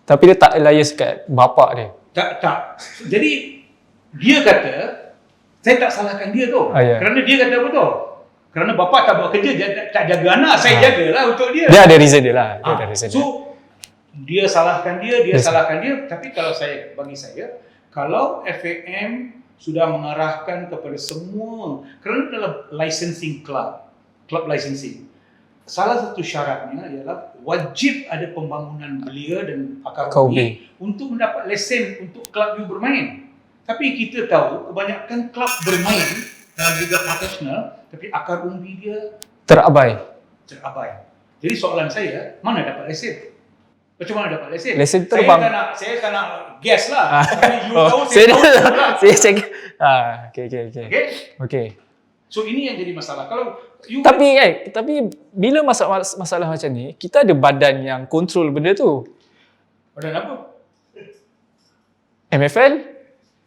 Speaker 1: Tapi dia tak liaise kat bapak dia.
Speaker 2: Tak. Jadi dia kata, saya tak salahkan dia tu.
Speaker 1: Yeah.
Speaker 2: Kerana dia kata apa tu? Kerana bapa tak buat kerja, dia tak jaga anak, saya jagalah untuk dia.
Speaker 1: Dia ada reason dia lah. Dia ada reason dia.
Speaker 2: So, dia salahkan dia, salahkan dia. Tapi kalau bagi saya, kalau FAM sudah mengarahkan kepada semua, kerana dalam licensing club licensing, salah satu syaratnya ialah wajib ada pembangunan belia dan akar umbi untuk mendapat lesen untuk klub you bermain. Tapi kita tahu kebanyakan klub bermain dalam liga profesional, tapi akar umbi dia
Speaker 1: terabai.
Speaker 2: Jadi soalan saya, mana dapat lesen? Macam mana dapat lesen?
Speaker 1: Lesen terbang.
Speaker 2: Saya tak nak guess lah. You tahu
Speaker 1: saya
Speaker 2: tahu lah.
Speaker 1: saya check. Okay.
Speaker 2: Okay? So ini yang jadi masalah. Kalau you
Speaker 1: Tapi bila masalah macam ni, kita ada badan yang kontrol benda tu.
Speaker 2: badan apa?
Speaker 1: MFL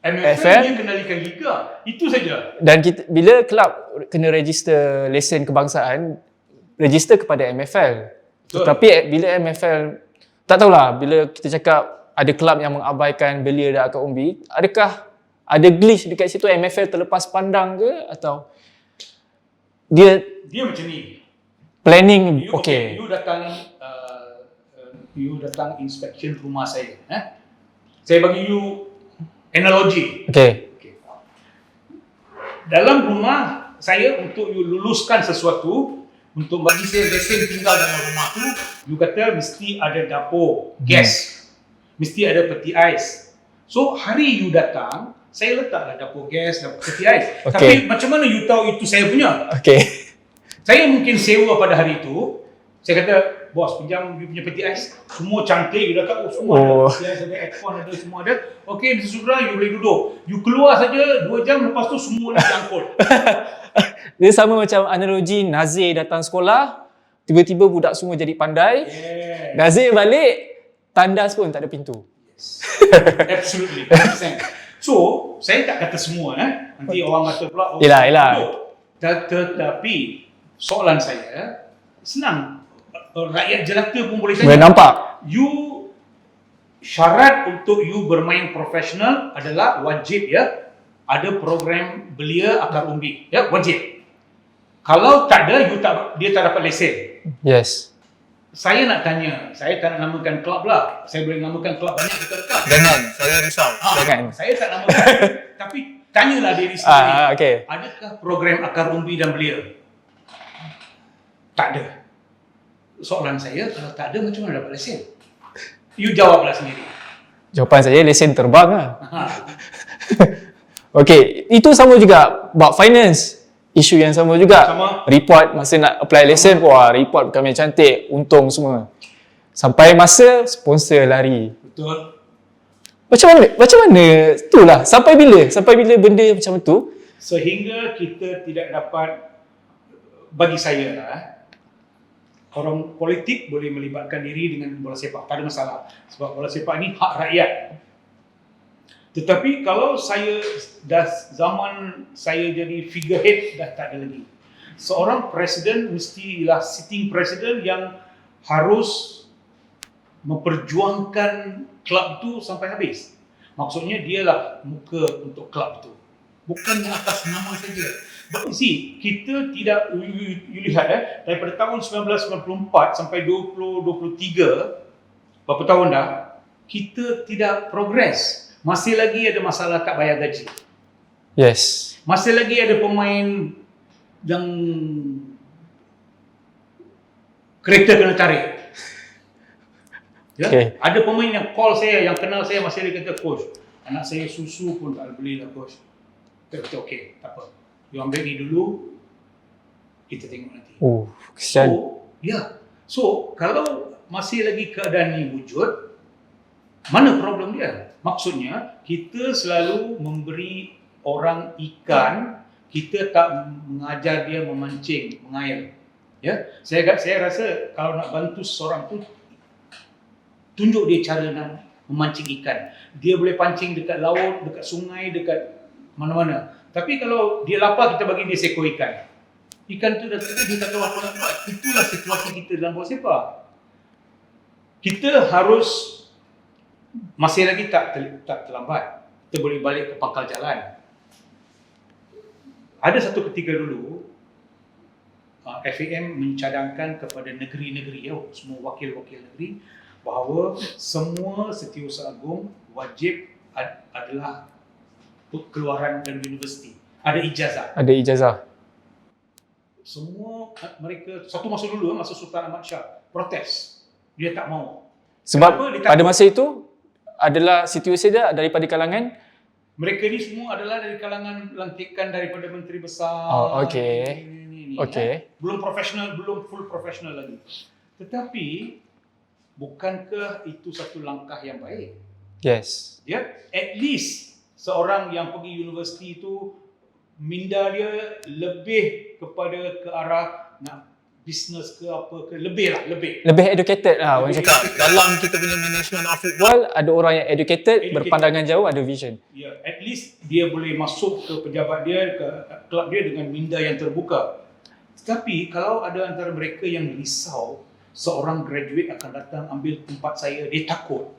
Speaker 2: MFL dia kendalikan liga. Itu saja.
Speaker 1: dan kita, bila kelab kena register lesen kebangsaan, register kepada MFL.
Speaker 2: Betul.
Speaker 1: Tetapi bila MFL, tak tahulah, bila kita cakap ada kelab yang mengabaikan belia dan akar umbi, adakah ada glitch dekat situ, MFL terlepas pandang ke, atau dia
Speaker 2: Dia macam ni.
Speaker 1: planning
Speaker 2: You,
Speaker 1: okey.
Speaker 2: You datang inspection rumah saya. Saya bagi you analogi.
Speaker 1: Okey.
Speaker 2: Dalam rumah saya, untuk you luluskan sesuatu, untuk bagi saya lesen tinggal dalam rumah tu, you kata mesti ada dapur, gas, mesti ada peti ais. So hari you datang, saya letaklah dapur gas, dapur peti ais.
Speaker 1: Okay.
Speaker 2: Tapi macam mana you tahu itu saya punya?
Speaker 1: Okey.
Speaker 2: Saya mungkin sewa pada hari itu. Saya kata, bos pinjam you punya peti ais. Semua cantik, you dah tahu semua
Speaker 1: Oh.
Speaker 2: ada. Peti ais ada, aircon ada, semua ada. Okey, sesudah you boleh duduk. You keluar saja 2 jam, lepas tu semua ni diangkut.
Speaker 1: Dia sama macam analogi Nazir datang sekolah, tiba-tiba budak semua jadi pandai.
Speaker 2: Yeah.
Speaker 1: Nazir balik, tandas pun tak ada pintu.
Speaker 2: Absolutely. 100%. So, saya tak kata semua Nanti orang kata pula
Speaker 1: Yelah.
Speaker 2: Tetapi soalan saya senang. Rakyat jelata pun boleh
Speaker 1: Boleh
Speaker 2: tanya.
Speaker 1: nampak.
Speaker 2: You syarat untuk you bermain profesional adalah wajib ada program belia akar umbi, wajib. Kalau tak ada, dia tak dapat lesen.
Speaker 1: Yes.
Speaker 2: Saya nak tanya, saya tak nak namakan kelab lah. Saya boleh namakan kelab banyak dekat-dekat.
Speaker 1: Jangan, saya risau. Jangan.
Speaker 2: Saya tak namakan. Tapi tanyalah diri sendiri.
Speaker 1: Okey.
Speaker 2: Adakah program akar umbi dan belia? Tak ada. Soalan saya, kalau tak ada, macam mana dapat lesen? You jawablah sendiri.
Speaker 1: Jawapan saya lesen terbang lah.
Speaker 2: Ha.
Speaker 1: Okey, itu sama juga bab finance. Isu yang sama juga.
Speaker 2: Sama.
Speaker 1: Report masa nak apply lesen, wah report bukan main cantik, untung semua. Sampai masa sponsor lari.
Speaker 2: Betul.
Speaker 1: Macam mana? Itulah. Sampai bila benda macam tu?
Speaker 2: Sehingga kita tidak dapat, bagi saya lah, orang politik boleh melibatkan diri dengan bola sepak, tak ada masalah. Sebab bola sepak ni hak rakyat. Tetapi kalau zaman saya jadi figurehead, dah tak ada lagi. Seorang presiden mestilah sitting presiden yang harus memperjuangkan klub tu sampai habis. Maksudnya dialah muka untuk klub tu. Bukan atas nama saja. See, kita tidak, you lihat daripada tahun 1994 sampai 2023, berapa tahun dah, kita tidak progres. Masih lagi ada masalah kad bayar gaji.
Speaker 1: Yes.
Speaker 2: Masih lagi ada pemain yang kereta kena tarik.
Speaker 1: Okay.
Speaker 2: Ada pemain yang call saya, yang kenal saya, masih dia kata, coach, anak saya susu pun tak beli lah coach. Kita kata okey, tak apa. You ambil ni dulu, kita tengok nanti.
Speaker 1: Kesian.
Speaker 2: So, kalau masih lagi keadaan ni wujud, mana problem dia? Maksudnya, kita selalu memberi orang ikan, kita tak mengajar dia memancing, mengair. Saya rasa kalau nak bantu seseorang tu, tunjuk dia cara nak memancing ikan. Dia boleh pancing dekat laut, dekat sungai, dekat mana-mana. Tapi kalau dia lapar, kita bagi dia seekor ikan. Ikan tu dah dia tak tahu apa nak buat. Itulah situasi kita dalam bola sepak. Kita harus, masih lagi tak terlambat. Kita boleh balik ke pangkal jalan. Ada satu ketika dulu, FAM mencadangkan kepada negeri-negeri, semua wakil-wakil negeri, bahawa semua setiausaha agung wajib adalah keluaran dari universiti. Ada ijazah. Semua mereka, satu masa dulu, masa Sultan Ahmad Shah, protes. Dia tak mau.
Speaker 1: Sebab
Speaker 2: Kenapa?
Speaker 1: pada masa itu adalah situasi dia daripada kalangan,
Speaker 2: mereka ni semua adalah dari kalangan lantikan daripada menteri besar.
Speaker 1: Okey.
Speaker 2: Belum profesional, belum full profesional lagi. Tetapi bukankah itu satu langkah yang baik?
Speaker 1: Yes.
Speaker 2: At least seorang yang pergi universiti itu minda dia lebih kepada ke arah nak bisnes ke apa ke, lebih.
Speaker 1: Lebih educated lah orang cakap. Dalam kita punya management of football, ada orang yang educated, berpandangan jauh, ada vision.
Speaker 2: Ya, at least dia boleh masuk ke pejabat dia, ke kelab dia dengan minda yang terbuka. Tetapi kalau ada antara mereka yang risau, seorang graduate akan datang ambil tempat saya, dia takut.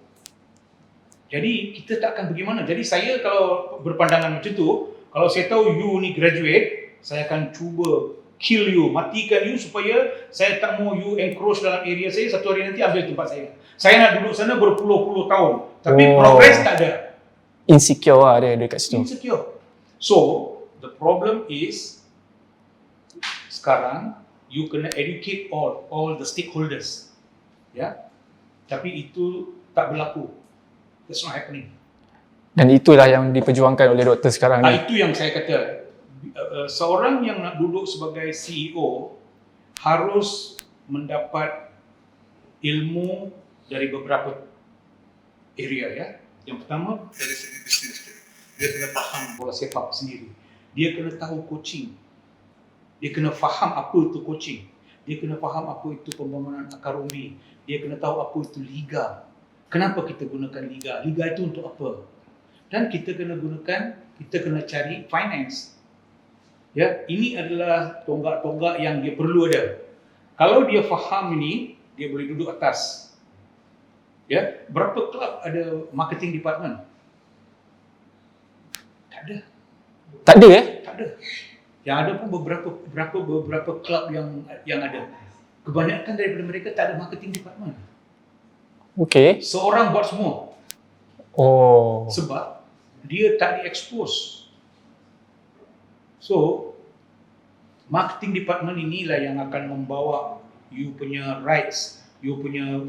Speaker 2: Jadi kita tak akan bagaimana. Jadi saya kalau berpandangan macam tu, kalau saya tahu you ni graduate, saya akan cuba kill you, matikan you supaya saya tak mau you encroach dalam area saya, satu hari nanti ambil tempat saya. Saya nak duduk sana berpuluh-puluh tahun, tapi progress tak ada.
Speaker 1: Insecure lah dia dekat situ.
Speaker 2: Insecure. So, the problem is sekarang you kena educate all the stakeholders. Ya. Tapi itu tak berlaku. That's not happening.
Speaker 1: Dan itulah yang diperjuangkan oleh doktor sekarang ni.
Speaker 2: Itu yang saya kata. Seorang yang nak duduk sebagai CEO harus mendapat ilmu dari beberapa area ya. Yang pertama dari segi bisnes dia kena faham bola sepak sendiri. Dia kena tahu coaching. Dia kena faham apa itu coaching. Dia kena faham apa itu pembangunan akar umbi. Dia kena tahu apa itu liga. Kenapa kita gunakan liga? Liga itu untuk apa? Dan kita kena cari finance. Ya, ini adalah tonggak-tonggak yang dia perlu ada. Kalau dia faham ini, dia boleh duduk atas. Ya, berapa kelab ada marketing department? Tak ada.
Speaker 1: Tak ada
Speaker 2: Tak ada. Yang ada pun beberapa kelab yang ada. Kebanyakan daripada mereka tak ada marketing department.
Speaker 1: Okey.
Speaker 2: Seorang buat semua.
Speaker 1: Oh.
Speaker 2: Sebab dia tak di-expose. So, marketing department inilah yang akan membawa you punya rights, you punya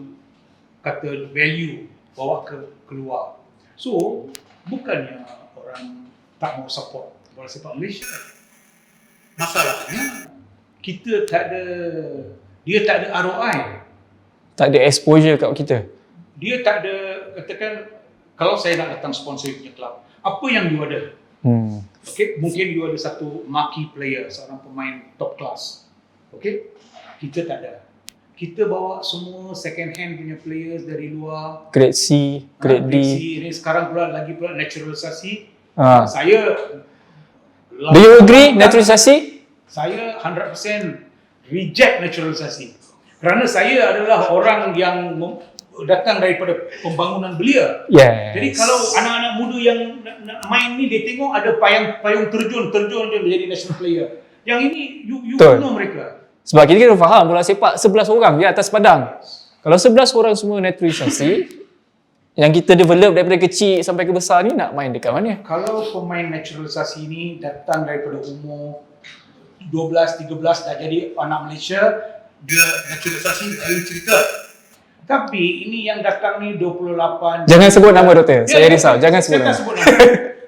Speaker 2: kata value bawa keluar. So, bukannya orang tak mau support bola sepak Malaysia. Masalahnya kita dia tak ada ROI.
Speaker 1: Tak ada exposure kat kita.
Speaker 2: Dia tak ada, katakan kalau saya nak datang sponsor punya kelab, apa yang you ada? Okay, mungkin you ada satu marquee player, seorang pemain top class. Okay, kita tak ada. Kita bawa semua second hand punya players dari luar.
Speaker 1: Grade C, grade D.
Speaker 2: Ini sekarang pula naturalisasi.
Speaker 1: Saya do you agree naturalisasi?
Speaker 2: Saya 100% reject naturalisasi. Kerana saya adalah orang yang datang daripada pembangunan belia.
Speaker 1: Yes.
Speaker 2: Jadi kalau anak-anak muda yang nak main ni, dia tengok ada payung terjun dia menjadi national player. Yang ini you bunuh mereka.
Speaker 1: Sebab kita kena faham bola sepak 11 orang di atas padang. Kalau 11 orang semua naturalisasi, yang kita develop daripada kecil sampai ke besar ni nak main dekat mana?
Speaker 2: Kalau pemain naturalisasi ni datang daripada umur 12, 13 dah jadi anak Malaysia, dia naturalisasi lain cerita. Tapi ini yang datang ni 28.
Speaker 1: Jangan sebut nama doktor. Saya risau. Jangan sebut nama.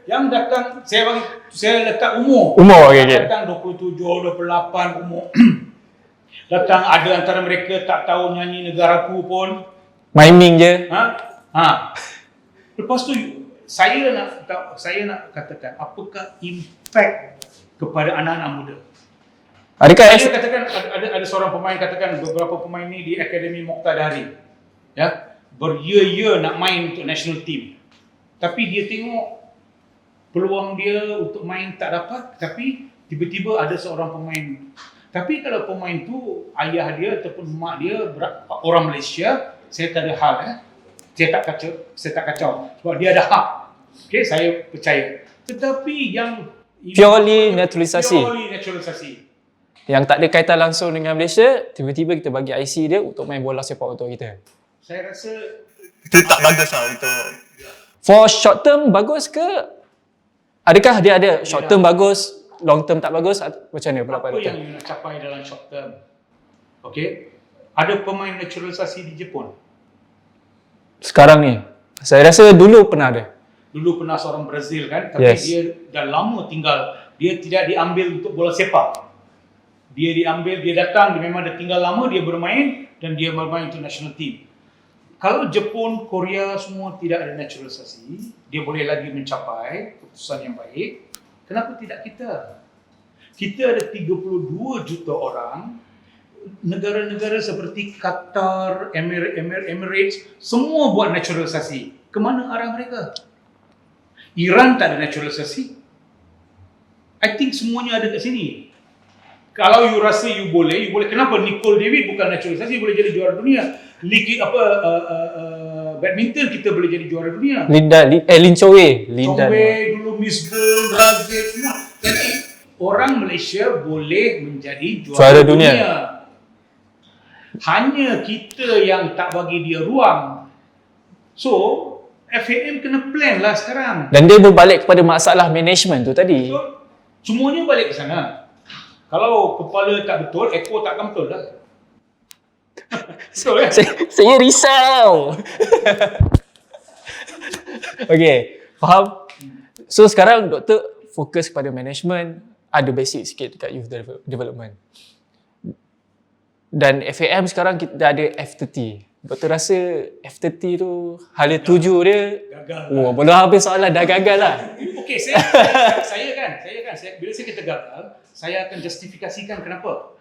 Speaker 2: Yang datang saya letak umur.
Speaker 1: Okey.
Speaker 2: Datang 27, 28 umur. Datang ada antara mereka tak tahu nyanyi Negaraku pun.
Speaker 1: Miming je.
Speaker 2: Lepas tu saya nak katakan apakah impact kepada anak-anak muda.
Speaker 1: Adakah
Speaker 2: saya katakan ada seorang pemain katakan beberapa pemain ni di Akademi Moqtadari. Ya, ber-year nak main untuk national team. Tapi dia tengok peluang dia untuk main tak dapat, tapi tiba-tiba ada seorang pemain. Tapi kalau pemain tu ayah dia ataupun mak dia orang Malaysia, saya tak ada hal Saya tak kacau sebab dia ada hak. Okey, saya percaya. Tetapi yang
Speaker 1: purely naturalisasi. Yang tak ada kaitan langsung dengan Malaysia, tiba-tiba kita bagi IC dia untuk main bola sepak untuk kita.
Speaker 2: Saya rasa
Speaker 4: itu tak bagus lah untuk
Speaker 1: for short term bagus ke? Adakah dia ada short term bagus, long term tak bagus? Macam mana pendapat
Speaker 2: apa yang you nak capai dalam short term? Okey. Ada pemain naturalisasi di Jepun.
Speaker 1: Sekarang ni. Saya rasa dulu pernah ada.
Speaker 2: Dulu pernah seorang Brazil kan, tapi dia dah lama tinggal. Dia tidak diambil untuk bola sepak. Dia datang, dia memang dah tinggal lama, dia bermain dan dia bermain untuk national team. Kalau Jepun, Korea semua tidak ada naturalisasi, dia boleh lagi mencapai keputusan yang baik. Kenapa tidak kita? Kita ada 32 juta orang, negara-negara seperti Qatar, Emirates, semua buat naturalisasi. Kemana arah mereka? Iran tak ada naturalisasi. I think semuanya ada kat sini. Kalau you rasa you boleh. Kenapa Nicole David bukan naturalisasi boleh jadi juara dunia? Badminton kita boleh jadi juara dunia.
Speaker 1: Lin Chowei.
Speaker 2: Chongwei dulu, Miss Gold, Razif semua. Jadi orang Malaysia boleh menjadi juara dunia. Hanya kita yang tak bagi dia ruang. So, FAM kena plan lah sekarang.
Speaker 1: Dan dia berbalik kepada masalah management tu tadi.
Speaker 2: So, semuanya balik ke sana. Kalau kepala tak betul, ekor takkan betul lah. Betul kan?
Speaker 1: Saya risau. Okay, faham? So sekarang doktor fokus kepada management, ada basic sikit dekat youth development. Dan FAM sekarang kita ada F30. Doktor rasa F30 tu hala tuju dia
Speaker 2: Gagal.
Speaker 1: Oh, belum habis soalan dah gagal lah.
Speaker 2: Okey, bila saya kata gagal, saya akan justifikasikan kenapa.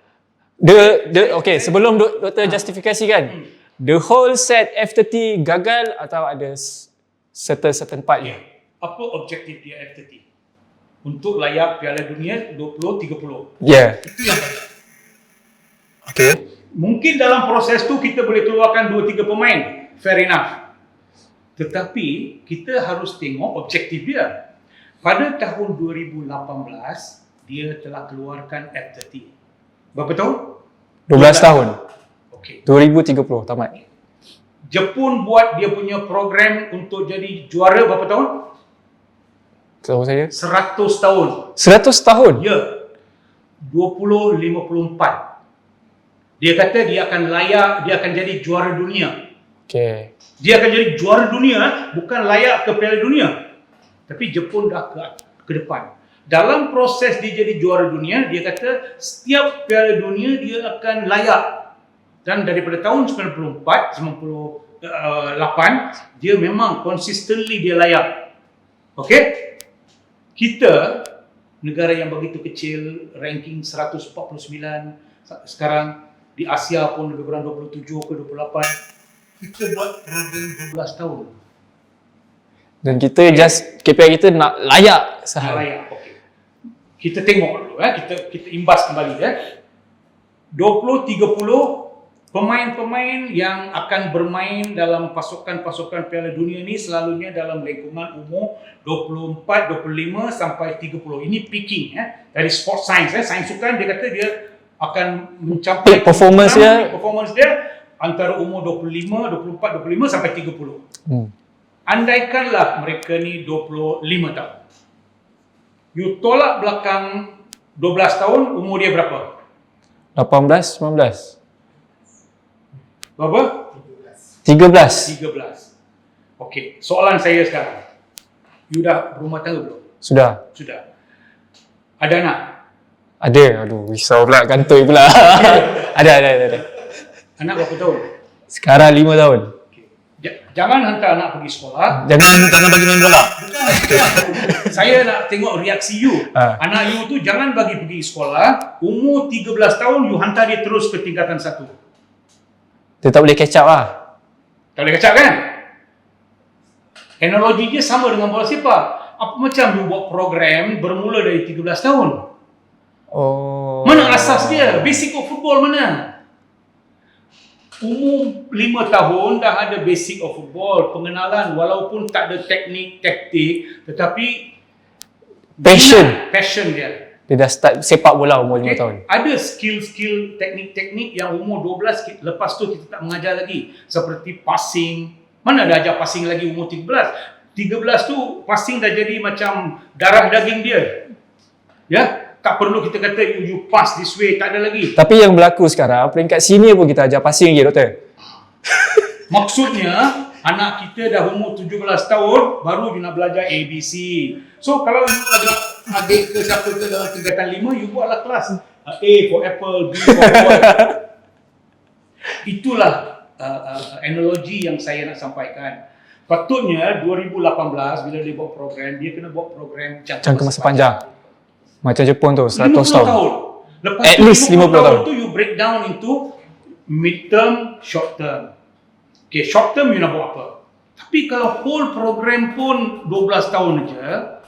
Speaker 1: Okay, sebelum doktor justifikasikan, the whole set F30 gagal atau ada certain part
Speaker 2: Ya. Apa objektif dia F30? Untuk layak Piala Dunia 2030.
Speaker 1: Yeah.
Speaker 4: Itu yang okay.
Speaker 2: Mungkin dalam proses tu kita boleh keluarkan 2-3 pemain. Fair enough. Tetapi kita harus tengok objektif dia. Pada tahun 2018, dia telah keluarkan F30. Berapa tahun?
Speaker 1: 12 tahun.
Speaker 2: Okey.
Speaker 1: 2030 tamat.
Speaker 2: Jepun buat dia punya program untuk jadi juara berapa tahun?
Speaker 1: Tahu saya?
Speaker 2: 100 tahun.
Speaker 1: 100 tahun?
Speaker 2: Ya. 2054. Dia kata dia akan layak, dia akan jadi juara dunia.
Speaker 1: Okay.
Speaker 2: Dia akan jadi juara dunia, bukan layak ke Piala Dunia. Tapi Jepun dah ke depan. Dalam proses dia jadi juara dunia, dia kata setiap Piala Dunia dia akan layak. Dan daripada tahun 98, dia memang consistently dia layak. Okey? Kita, negara yang begitu kecil, ranking 149, sekarang di Asia pun lebih kurang 27 ke 28.
Speaker 4: Kita buat program
Speaker 2: 12 tahun.
Speaker 1: Dan kita KPI kita nak layak sahal.
Speaker 2: Layak. Okey. Kita tengok dulu kita imbas kembali 20-30 pemain-pemain yang akan bermain dalam pasukan-pasukan Piala Dunia ni selalunya dalam lingkungan umur 24, 25 sampai 30. Ini peaking dari sport science sains sukan dia kata dia akan mencapai
Speaker 1: performance
Speaker 2: dia antara umur 25, 24, 25 sampai 30. Andaikanlah mereka ni 25 tahun. You tolak belakang 12 tahun, umur dia berapa?
Speaker 1: 18, 19.
Speaker 2: Berapa?
Speaker 1: 13.
Speaker 2: Okey, soalan saya sekarang. You dah berumah tangga belum?
Speaker 1: Sudah.
Speaker 2: Ada anak?
Speaker 1: Ada. Aduh, risau pula kantoi pula. Ada.
Speaker 2: Anak berapa tahun?
Speaker 1: Sekarang 5 tahun.
Speaker 2: Jangan hantar anak pergi sekolah.
Speaker 4: Jangan bagi main bola.
Speaker 2: Saya nak tengok reaksi you. Anak you tu jangan bagi pergi sekolah. Umur 13 tahun you hantar dia terus ke tingkatan 1.
Speaker 1: Dia tak boleh catch up lah.
Speaker 2: Tak boleh kacau kan? Analogi dia sama dengan bola sepak. Apa macam you buat program bermula dari 13 tahun?
Speaker 1: Oh.
Speaker 2: Mana asas dia? Basic of football mana? Umur 5 tahun dah ada basic of football, pengenalan walaupun tak ada teknik, taktik, tetapi passion dia.
Speaker 1: Dia dah start sepak bola umur 5 tahun.
Speaker 2: Ada skill-skill, teknik-teknik yang umur 12 lepas tu kita tak mengajar lagi. Seperti passing. Mana ada ajar passing lagi umur 13? 13 tu passing dah jadi macam darah daging dia. Ya? Tak perlu kita kata you pass this way, tak ada lagi.
Speaker 1: Tapi yang berlaku sekarang, peringkat senior pun kita ajar passing lagi, doktor.
Speaker 2: Maksudnya, anak kita dah umur 17 tahun, baru you nak belajar ABC. So, kalau you ada adik ke siapa ke dalam tingkatan 5, you buatlah kelas. A for apple, B for boy. Itulah analogi yang saya nak sampaikan. Patutnya 2018 bila dia buat program, dia kena buat program
Speaker 1: Jangka masa panjang. Macam Jepun tu 100
Speaker 2: 50
Speaker 1: tahun.
Speaker 2: tahun. Lepas
Speaker 1: At
Speaker 2: tu
Speaker 1: least 50 tahun.
Speaker 2: tu you break down into mid term, short term. Okay, short term you nak buat apa? Tapi kalau whole program pun 12 tahun aja,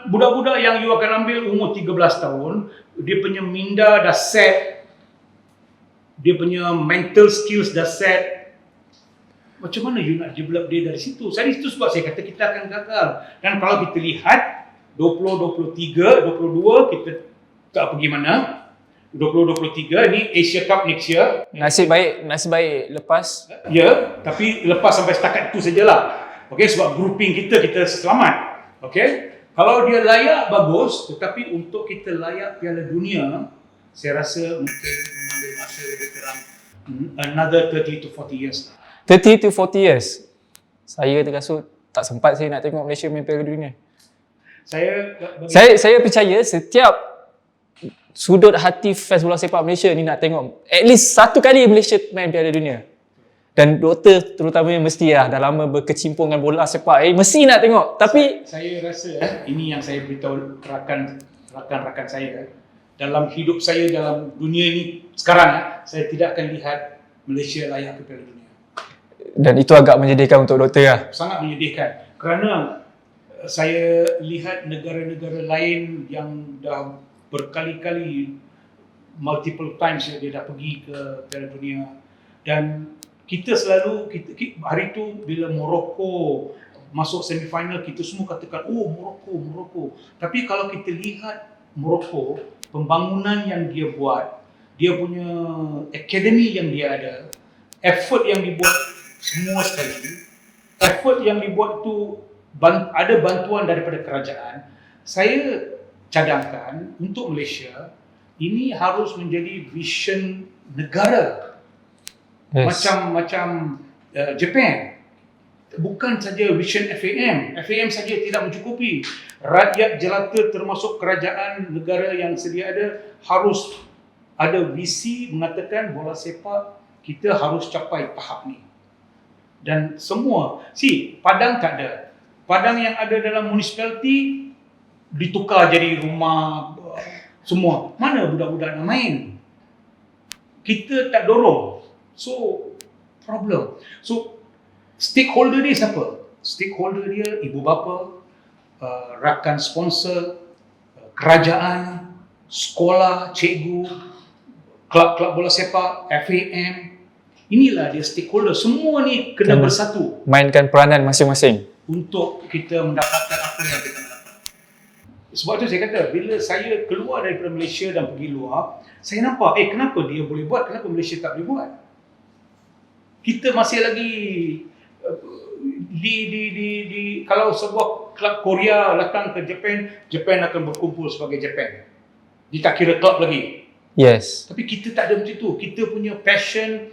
Speaker 2: budak-budak yang you akan ambil umur 13 tahun, dia punya minda dah set, dia punya mental skills dah set. Macam mana you nak develop dia dari situ? Itu sebab saya kata kita akan gagal. Dan kalau kita lihat 20, 23, 22 kita tak pergi mana. 2023 ni Asia Cup next year.
Speaker 1: Nasib baik lepas.
Speaker 2: Ya, tapi lepas sampai setakat itu sajalah. Okey, sebab grouping kita selamat. Okey. Kalau dia layak bagus, tetapi untuk kita layak Piala Dunia, saya rasa mungkin mengambil masa lebih kurang another 30 to 40 years.
Speaker 1: 30 to 40 years. Saya terkasut tak sempat saya nak tengok Malaysia main Piala Dunia. Saya percaya setiap sudut hati fans bola sepak Malaysia ni nak tengok at least satu kali Malaysia main Piala Dunia. Dan doktor terutamanya mesti dah lama berkecimpung dengan bola sepak. Mesti nak tengok. Tapi
Speaker 2: saya rasa ini yang saya beritahu rakan-rakan saya. Dalam hidup saya dalam dunia ini sekarang, saya tidak akan lihat Malaysia layak ke Piala Dunia.
Speaker 1: Dan itu agak menyedihkan untuk doktor lah.
Speaker 2: Sangat menyedihkan. Kerana saya lihat negara-negara lain yang dah berkali-kali multiple times dia dah pergi ke Piala Dunia, dan kita selalu hari tu bila Morocco masuk semifinal kita semua katakan Morocco. Tapi kalau kita lihat Morocco, pembangunan yang dia buat, dia punya akademi yang dia ada, effort yang dibuat semua sekali, effort yang dibuat tu ada bantuan daripada kerajaan. Saya cadangkan untuk Malaysia ini harus menjadi vision negara.
Speaker 1: Yes.
Speaker 2: Macam Japan. Bukan saja vision FAM saja tidak mencukupi. Rakyat jelata termasuk kerajaan negara yang sedia ada harus ada visi mengatakan bola sepak kita harus capai tahap ni. Dan semua, Padang tak ada. Padang yang ada dalam municipality ditukar jadi rumah semua. Mana budak-budak nak main? Kita tak dorong. So, problem. So, stakeholder dia siapa? Stakeholder dia ibu bapa, rakan sponsor, kerajaan, sekolah, cikgu, klub-klub bola sepak, FAM. Inilah dia stakeholder. Semua ni kena bersatu.
Speaker 1: Mainkan peranan masing-masing.
Speaker 2: Untuk kita mendapatkan apa yang kita nak dapat. Sebab tu saya kata, bila saya keluar daripada Malaysia dan pergi luar, saya nampak, kenapa dia boleh buat, kenapa Malaysia tak boleh buat? Kita masih lagi kalau sebuah klub Korea datang ke Japan akan berkumpul sebagai Japan. Dia tak kira klub lagi.
Speaker 1: Yes.
Speaker 2: Tapi kita tak ada macam tu. Kita punya passion,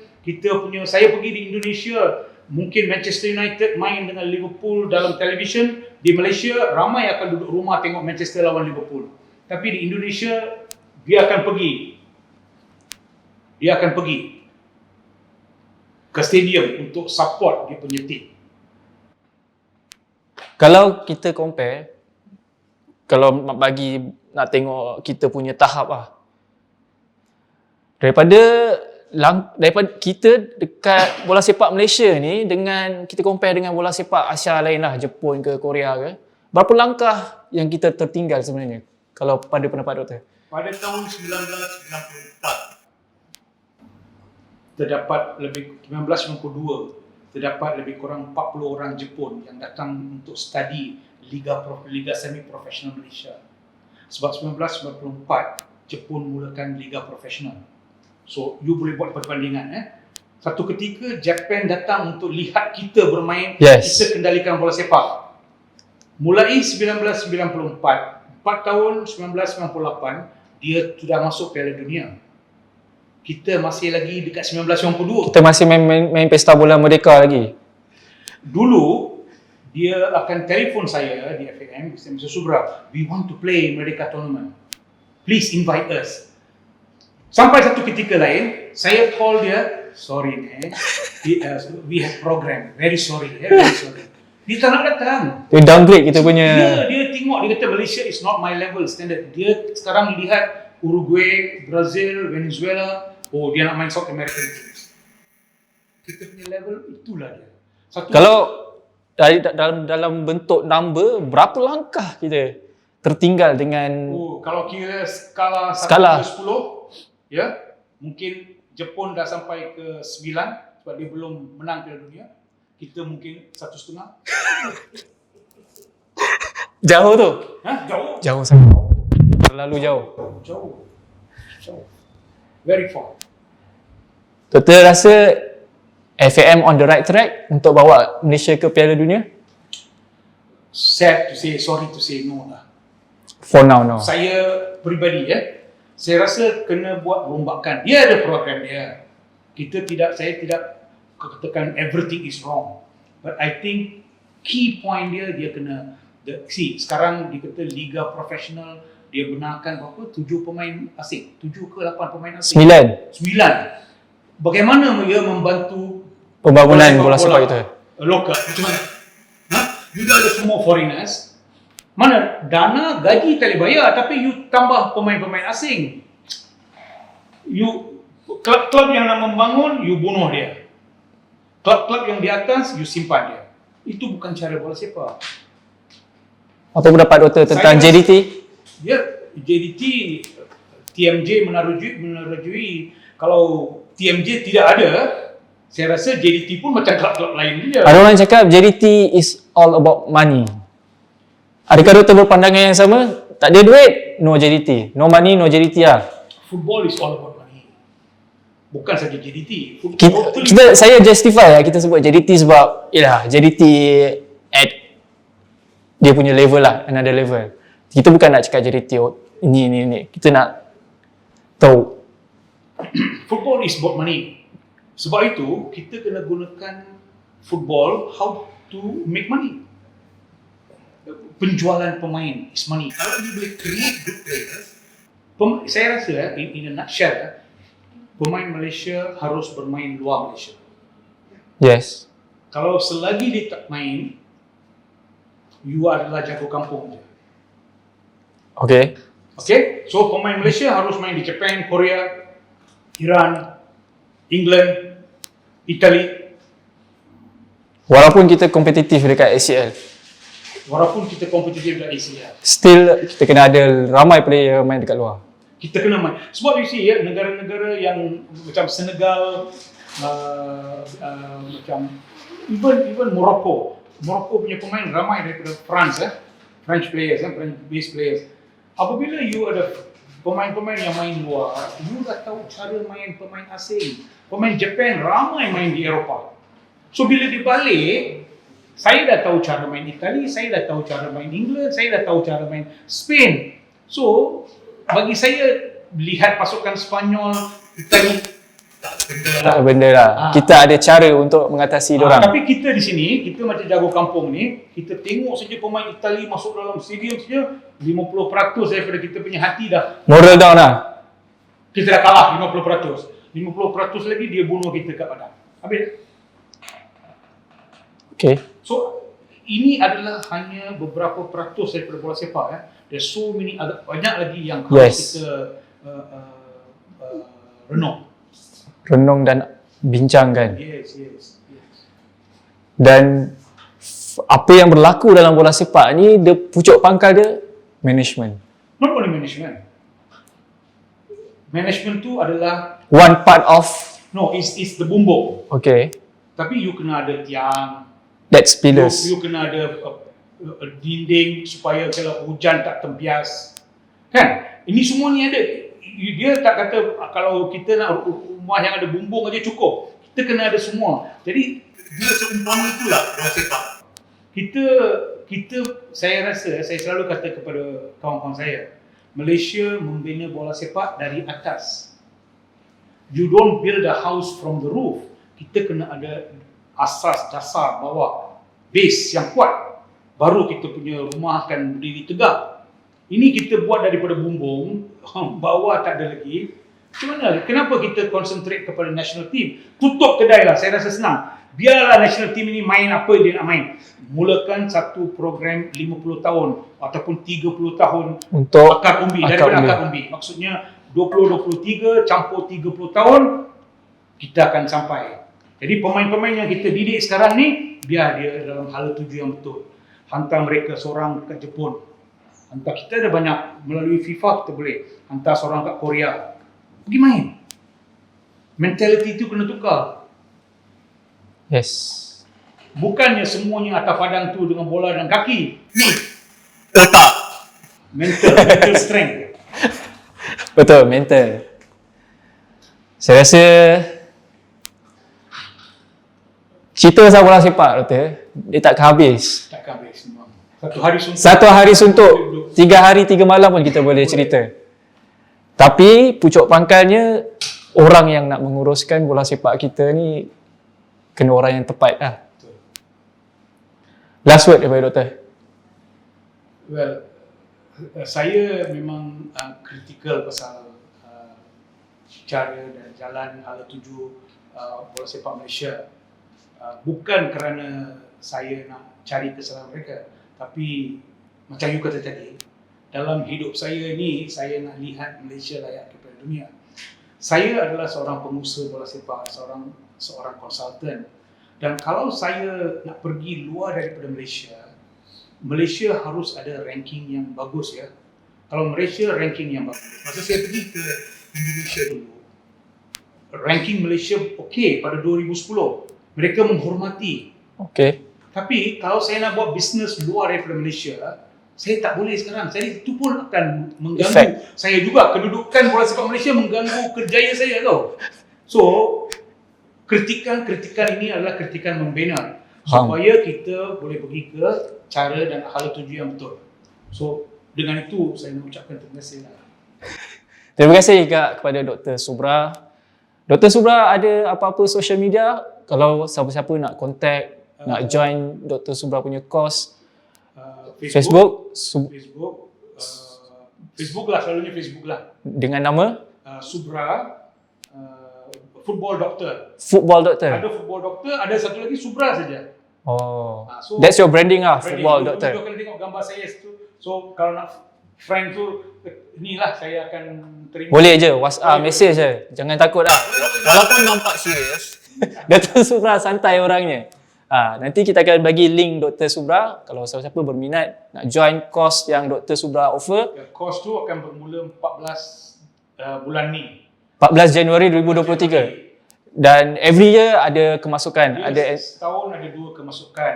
Speaker 2: saya pergi di Indonesia, mungkin Manchester United main dengan Liverpool dalam televisyen, di Malaysia ramai akan duduk rumah tengok Manchester lawan Liverpool. Tapi di Indonesia dia akan pergi ke stadium untuk support dia punya team.
Speaker 1: Kalau kita compare, kalau nak tengok kita punya tahap daripada kita dekat bola sepak Malaysia ni, dengan kita compare dengan bola sepak Asia lain lah, Jepun ke Korea ke, berapa langkah yang kita tertinggal sebenarnya kalau pada pendapat doktor?
Speaker 2: Pada tahun 1992 terdapat lebih kurang 40 orang Jepun yang datang untuk study Liga Semi Profesional Malaysia. Sebab 1994 Jepun mulakan Liga Profesional. So, you boleh buat perbandingan. Satu ketika, Japan datang untuk lihat kita bermain, kita kendalikan bola sepak. Mulai 1994, 4 tahun 1998, dia sudah masuk Piala Dunia. Kita masih lagi dekat 1992.
Speaker 1: Kita masih main pesta bola merdeka lagi.
Speaker 2: Dulu, dia akan telefon saya di FAM, Mr. Subra, we want to play Merdeka Tournament. Please invite us. Sampai satu ketika lain, saya call dia, sorry we have program, very sorry. Dia tak nak datang.
Speaker 1: Dia downgrade kita punya.
Speaker 2: Dia dia tengok, dia kata Malaysia is not my level standard. Dia sekarang lihat Uruguay, Brazil, Venezuela, oh dia nak main South American teams. Kita punya level itulah dia.
Speaker 1: Kalau dalam bentuk number, berapa langkah kita tertinggal dengan
Speaker 2: kalau kira skala 1
Speaker 1: Skala.
Speaker 2: ke 10, ya, mungkin Jepun dah sampai ke 9 sebab dia belum menang Piala Dunia. Kita mungkin 1,5.
Speaker 1: jauh tu?
Speaker 2: Jauh.
Speaker 1: Jauh sangat. Terlalu jauh.
Speaker 2: Jauh. Very far.
Speaker 1: Doktor rasa FAM on the right track untuk bawa Malaysia ke Piala Dunia?
Speaker 2: Sad to say, sorry to say, no lah.
Speaker 1: For now, no.
Speaker 2: Saya peribadi, saya rasa kena buat rombakan. Dia ada program dia. Saya tidak katakan everything is wrong. But I think key point dia kena, sekarang dia kata liga profesional, dia benarkan berapa? 7 pemain asing. 7 ke 8 pemain asing?
Speaker 1: 9.
Speaker 2: 9. Bagaimana dia membantu
Speaker 1: Pembangunan bola sepak itu.
Speaker 2: lokal? Macam mana? Juga ada semua foreigners. Mana dana gaji tak boleh bayar, tapi you tambah pemain-pemain asing. You klub-klub yang nak membangun, you bunuh dia. Klub-klub yang di atas, you simpan dia. Itu bukan cara bola sepak.
Speaker 1: Apa pendapat doktor tentang JDT?
Speaker 2: Ya, JDT, TMJ menerujui. Kalau TMJ tidak ada, saya rasa JDT pun macam klub-klub lain dia.
Speaker 1: Ada orang cakap JDT is all about money. Adakah doktor berpandangan yang sama? Tak ada duit, no JDT. No money, no JDT lah.
Speaker 2: Football is all about money. Bukan saja JDT. Football
Speaker 1: Saya justify lah kita sebut JDT sebab JDT at dia punya level lah, another level. Kita bukan nak cakap JDT ini. Kita nak tahu.
Speaker 2: Football is about money. Sebab itu, kita kena gunakan football how to make money. Penjualan pemain is money.
Speaker 4: Kalau you boleh create good players,
Speaker 2: Saya rasa, in a nutshell, pemain Malaysia harus bermain luar Malaysia.
Speaker 1: Yes.
Speaker 2: Kalau selagi dia tak main, you adalah jago kampung je.
Speaker 1: Okay.
Speaker 2: Okay? So, pemain Malaysia harus main di Japan, Korea, Iran, England, Italy.
Speaker 1: Walaupun kita kompetitif dekat ACL,
Speaker 2: Walaupun kita kompetitif dengan ACL,
Speaker 1: still kita kena ada ramai player main dekat luar.
Speaker 2: kita kena main. Sebab you see, negara-negara yang macam Senegal, macam even Morocco punya pemain ramai daripada France, French players, French-based players. Apabila you ada pemain-pemain yang main luar, you dah tahu cara main pemain asing. Pemain Japan ramai main di Eropah. So bila dia balik, saya dah tahu cara main Itali, saya dah tahu cara main England, saya dah tahu cara main Spain. So bagi saya lihat pasukan Spanyol, Itali,
Speaker 1: Tak ada benda lah. Kita ada cara untuk mengatasi diorang.
Speaker 2: tapi kita di sini, kita macam jago kampung ni, kita tengok saja pemain Itali masuk dalam stadium saja, 50% daripada kita punya hati dah.
Speaker 1: Moral down lah.
Speaker 2: Kita dah kalah 50%. 50% lagi dia bunuh kita kat padang. Habis.
Speaker 1: Okay.
Speaker 2: So, ini adalah hanya beberapa peratus daripada bola sepak. There's so many, banyak lagi yang harus kita
Speaker 1: renung dan bincangkan.
Speaker 2: Yes.
Speaker 1: Dan apa yang berlaku dalam bola sepak ni, dia pucuk pangkal dia management.
Speaker 2: Not only management. Management tu adalah
Speaker 1: One part of
Speaker 2: is the bumbung.
Speaker 1: okay,
Speaker 2: Tapi you kena ada tiang,
Speaker 1: that's pillars.
Speaker 2: you kena ada dinding supaya kalau hujan tak tempias. Kan? Ini semua ni ada. Dia tak kata kalau kita nak rumah yang ada bumbung aja cukup. Kita kena ada semua. Jadi
Speaker 4: dia seumpama itulah bola sepak.
Speaker 2: kita saya rasa, saya selalu kata kepada kawan-kawan saya, Malaysia membina bola sepak dari atas. You don't build a house from the roof. Kita kena ada asas, dasar, bawah, base yang kuat. Baru kita punya rumah akan berdiri tegak. Ini kita buat daripada bumbung, bawah tak ada lagi. Macam mana? Kenapa kita concentrate kepada national team? Tutup kedai lah, saya rasa senang. biarlah national team ini main apa dia nak main. Mulakan satu program 50 tahun ataupun 30 tahun
Speaker 1: Untuk
Speaker 2: akar umbi,
Speaker 1: akar
Speaker 2: daripada
Speaker 1: umbi.
Speaker 2: akar umbi. Maksudnya 20-23 campur 30 tahun kita akan sampai. Jadi pemain-pemain yang kita didik sekarang ni, biar dia dalam hala tuju yang betul. Hantar mereka seorang kat Jepun. Hantar, kita ada banyak melalui FIFA kita boleh hantar seorang kat Korea. Pergi main. Mentality tu kena tukar.
Speaker 1: Yes.
Speaker 2: Bukannya semuanya atas padang tu dengan bola dan kaki.
Speaker 4: Otak.
Speaker 2: Mental strength.
Speaker 1: Betul, mental. Saya rasa cerita pasal bola sepak, Doktor, dia takkan habis.
Speaker 2: Takkan habis semua. Satu hari suntuk.
Speaker 1: Satu hari suntuk, 3 hari 3 malam pun kita boleh cerita. Tapi pucuk pangkalnya, orang yang nak menguruskan bola sepak kita ni kena orang yang tepat lah. Last word daripada Doktor.
Speaker 2: Well, saya memang kritikal pasal cara dan jalan hala tuju bola sepak Malaysia. Bukan kerana saya nak cari kesalahan mereka, tapi macam you kata tadi, dalam hidup saya ni, saya nak lihat Malaysia layak kepada dunia. Saya adalah seorang pengusaha bola sepak, seorang konsultan. Dan kalau saya nak pergi luar daripada Malaysia, Malaysia harus ada ranking yang bagus ya. Kalau Malaysia ranking yang bagus,
Speaker 4: Masa saya pergi ke Indonesia dulu,
Speaker 2: ranking Malaysia okey pada 2010. Mereka menghormati.
Speaker 1: Okay.
Speaker 2: Tapi kalau saya nak buat bisnes luar daripada Malaysia, saya tak boleh sekarang. Jadi itu pun akan mengganggu
Speaker 1: Effect.
Speaker 2: saya juga. Kedudukan bola sepak Malaysia mengganggu kerjaya saya tau. So, kritikan ini adalah kritikan membina supaya kita boleh pergi ke cara dan hala tuju yang betul. So, dengan itu saya mengucapkan terima kasih lah.
Speaker 1: Terima kasih juga kepada Dr. Subra. Dr. Subra ada apa-apa social media? Kalau siapa-siapa nak contact, nak join Dr. Subra punya course, Facebook
Speaker 2: lah, selalunya Facebook lah.
Speaker 1: dengan nama
Speaker 2: Subra Football Doctor.
Speaker 1: Football Doctor.
Speaker 2: Ada Football Doctor, ada satu lagi Subra saja.
Speaker 1: Oh,
Speaker 2: So,
Speaker 1: that's your branding lah,
Speaker 2: branding.
Speaker 1: Football
Speaker 2: You
Speaker 1: Doctor.
Speaker 2: akan tengok gambar saya situ. So kalau nak friend tu, inilah saya akan terima.
Speaker 1: Boleh je, WhatsApp, message je. Jangan takut lah.
Speaker 4: walaupun nampak serius,
Speaker 1: Dr. Subra santai orangnya. Nanti kita akan bagi link Dr. Subra. Kalau siapa-siapa berminat nak join course yang Dr. Subra offer,
Speaker 2: Course tu akan bermula 14 bulan ni.
Speaker 1: 14 Januari 2023. Dan every year ada kemasukan.
Speaker 2: Dia
Speaker 1: Ada
Speaker 2: setahun ada 2 kemasukan.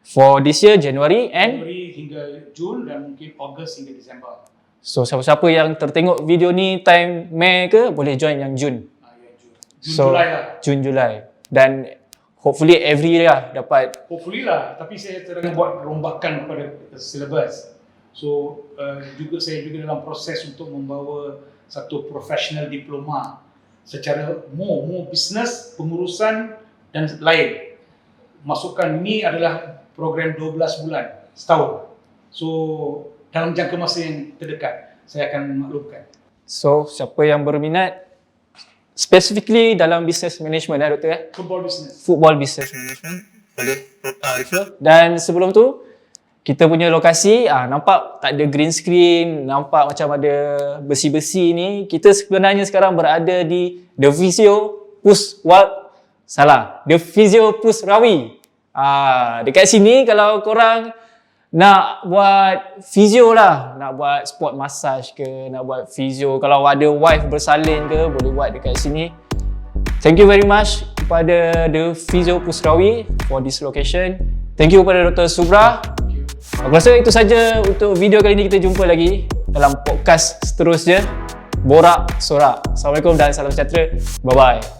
Speaker 1: for this year January and
Speaker 2: Januari hingga Jun dan mungkin Ogos hingga Disember.
Speaker 1: so siapa-siapa yang tertengok video ni time Mei ke boleh join yang Jun.
Speaker 2: Ya, Jun. Julai lah.
Speaker 1: Jun Julai. Dan hopefully every year lah dapat.
Speaker 2: Hopefully lah, tapi saya tengah buat rombakan kepada syllabus. So saya juga dalam proses untuk membawa satu professional diploma secara more business, pengurusan dan lain. Masukan ini adalah program 12 bulan, setahun. So dalam jangka masa yang terdekat saya akan maklumkan.
Speaker 1: So siapa yang berminat specifically dalam business management Doktor
Speaker 2: Football business.
Speaker 1: Football business.
Speaker 4: boleh refer.
Speaker 1: Dan sebelum tu kita punya lokasi nampak tak ada green screen, nampak macam ada besi-besi ni. Kita sebenarnya sekarang berada di The Physio The Physio Pusrawi. Dekat sini kalau korang nak buat physio lah, nak buat sport massage ke, nak buat physio, kalau ada wife bersalin ke, boleh buat dekat sini. Thank you very much kepada The Physio Pusrawi for this location. Thank you kepada Dr. Subra. Aku rasa itu saja untuk video kali ini. Kita jumpa lagi dalam podcast seterusnya. Borak Sorak. Assalamualaikum dan salam sejahtera. Bye-bye.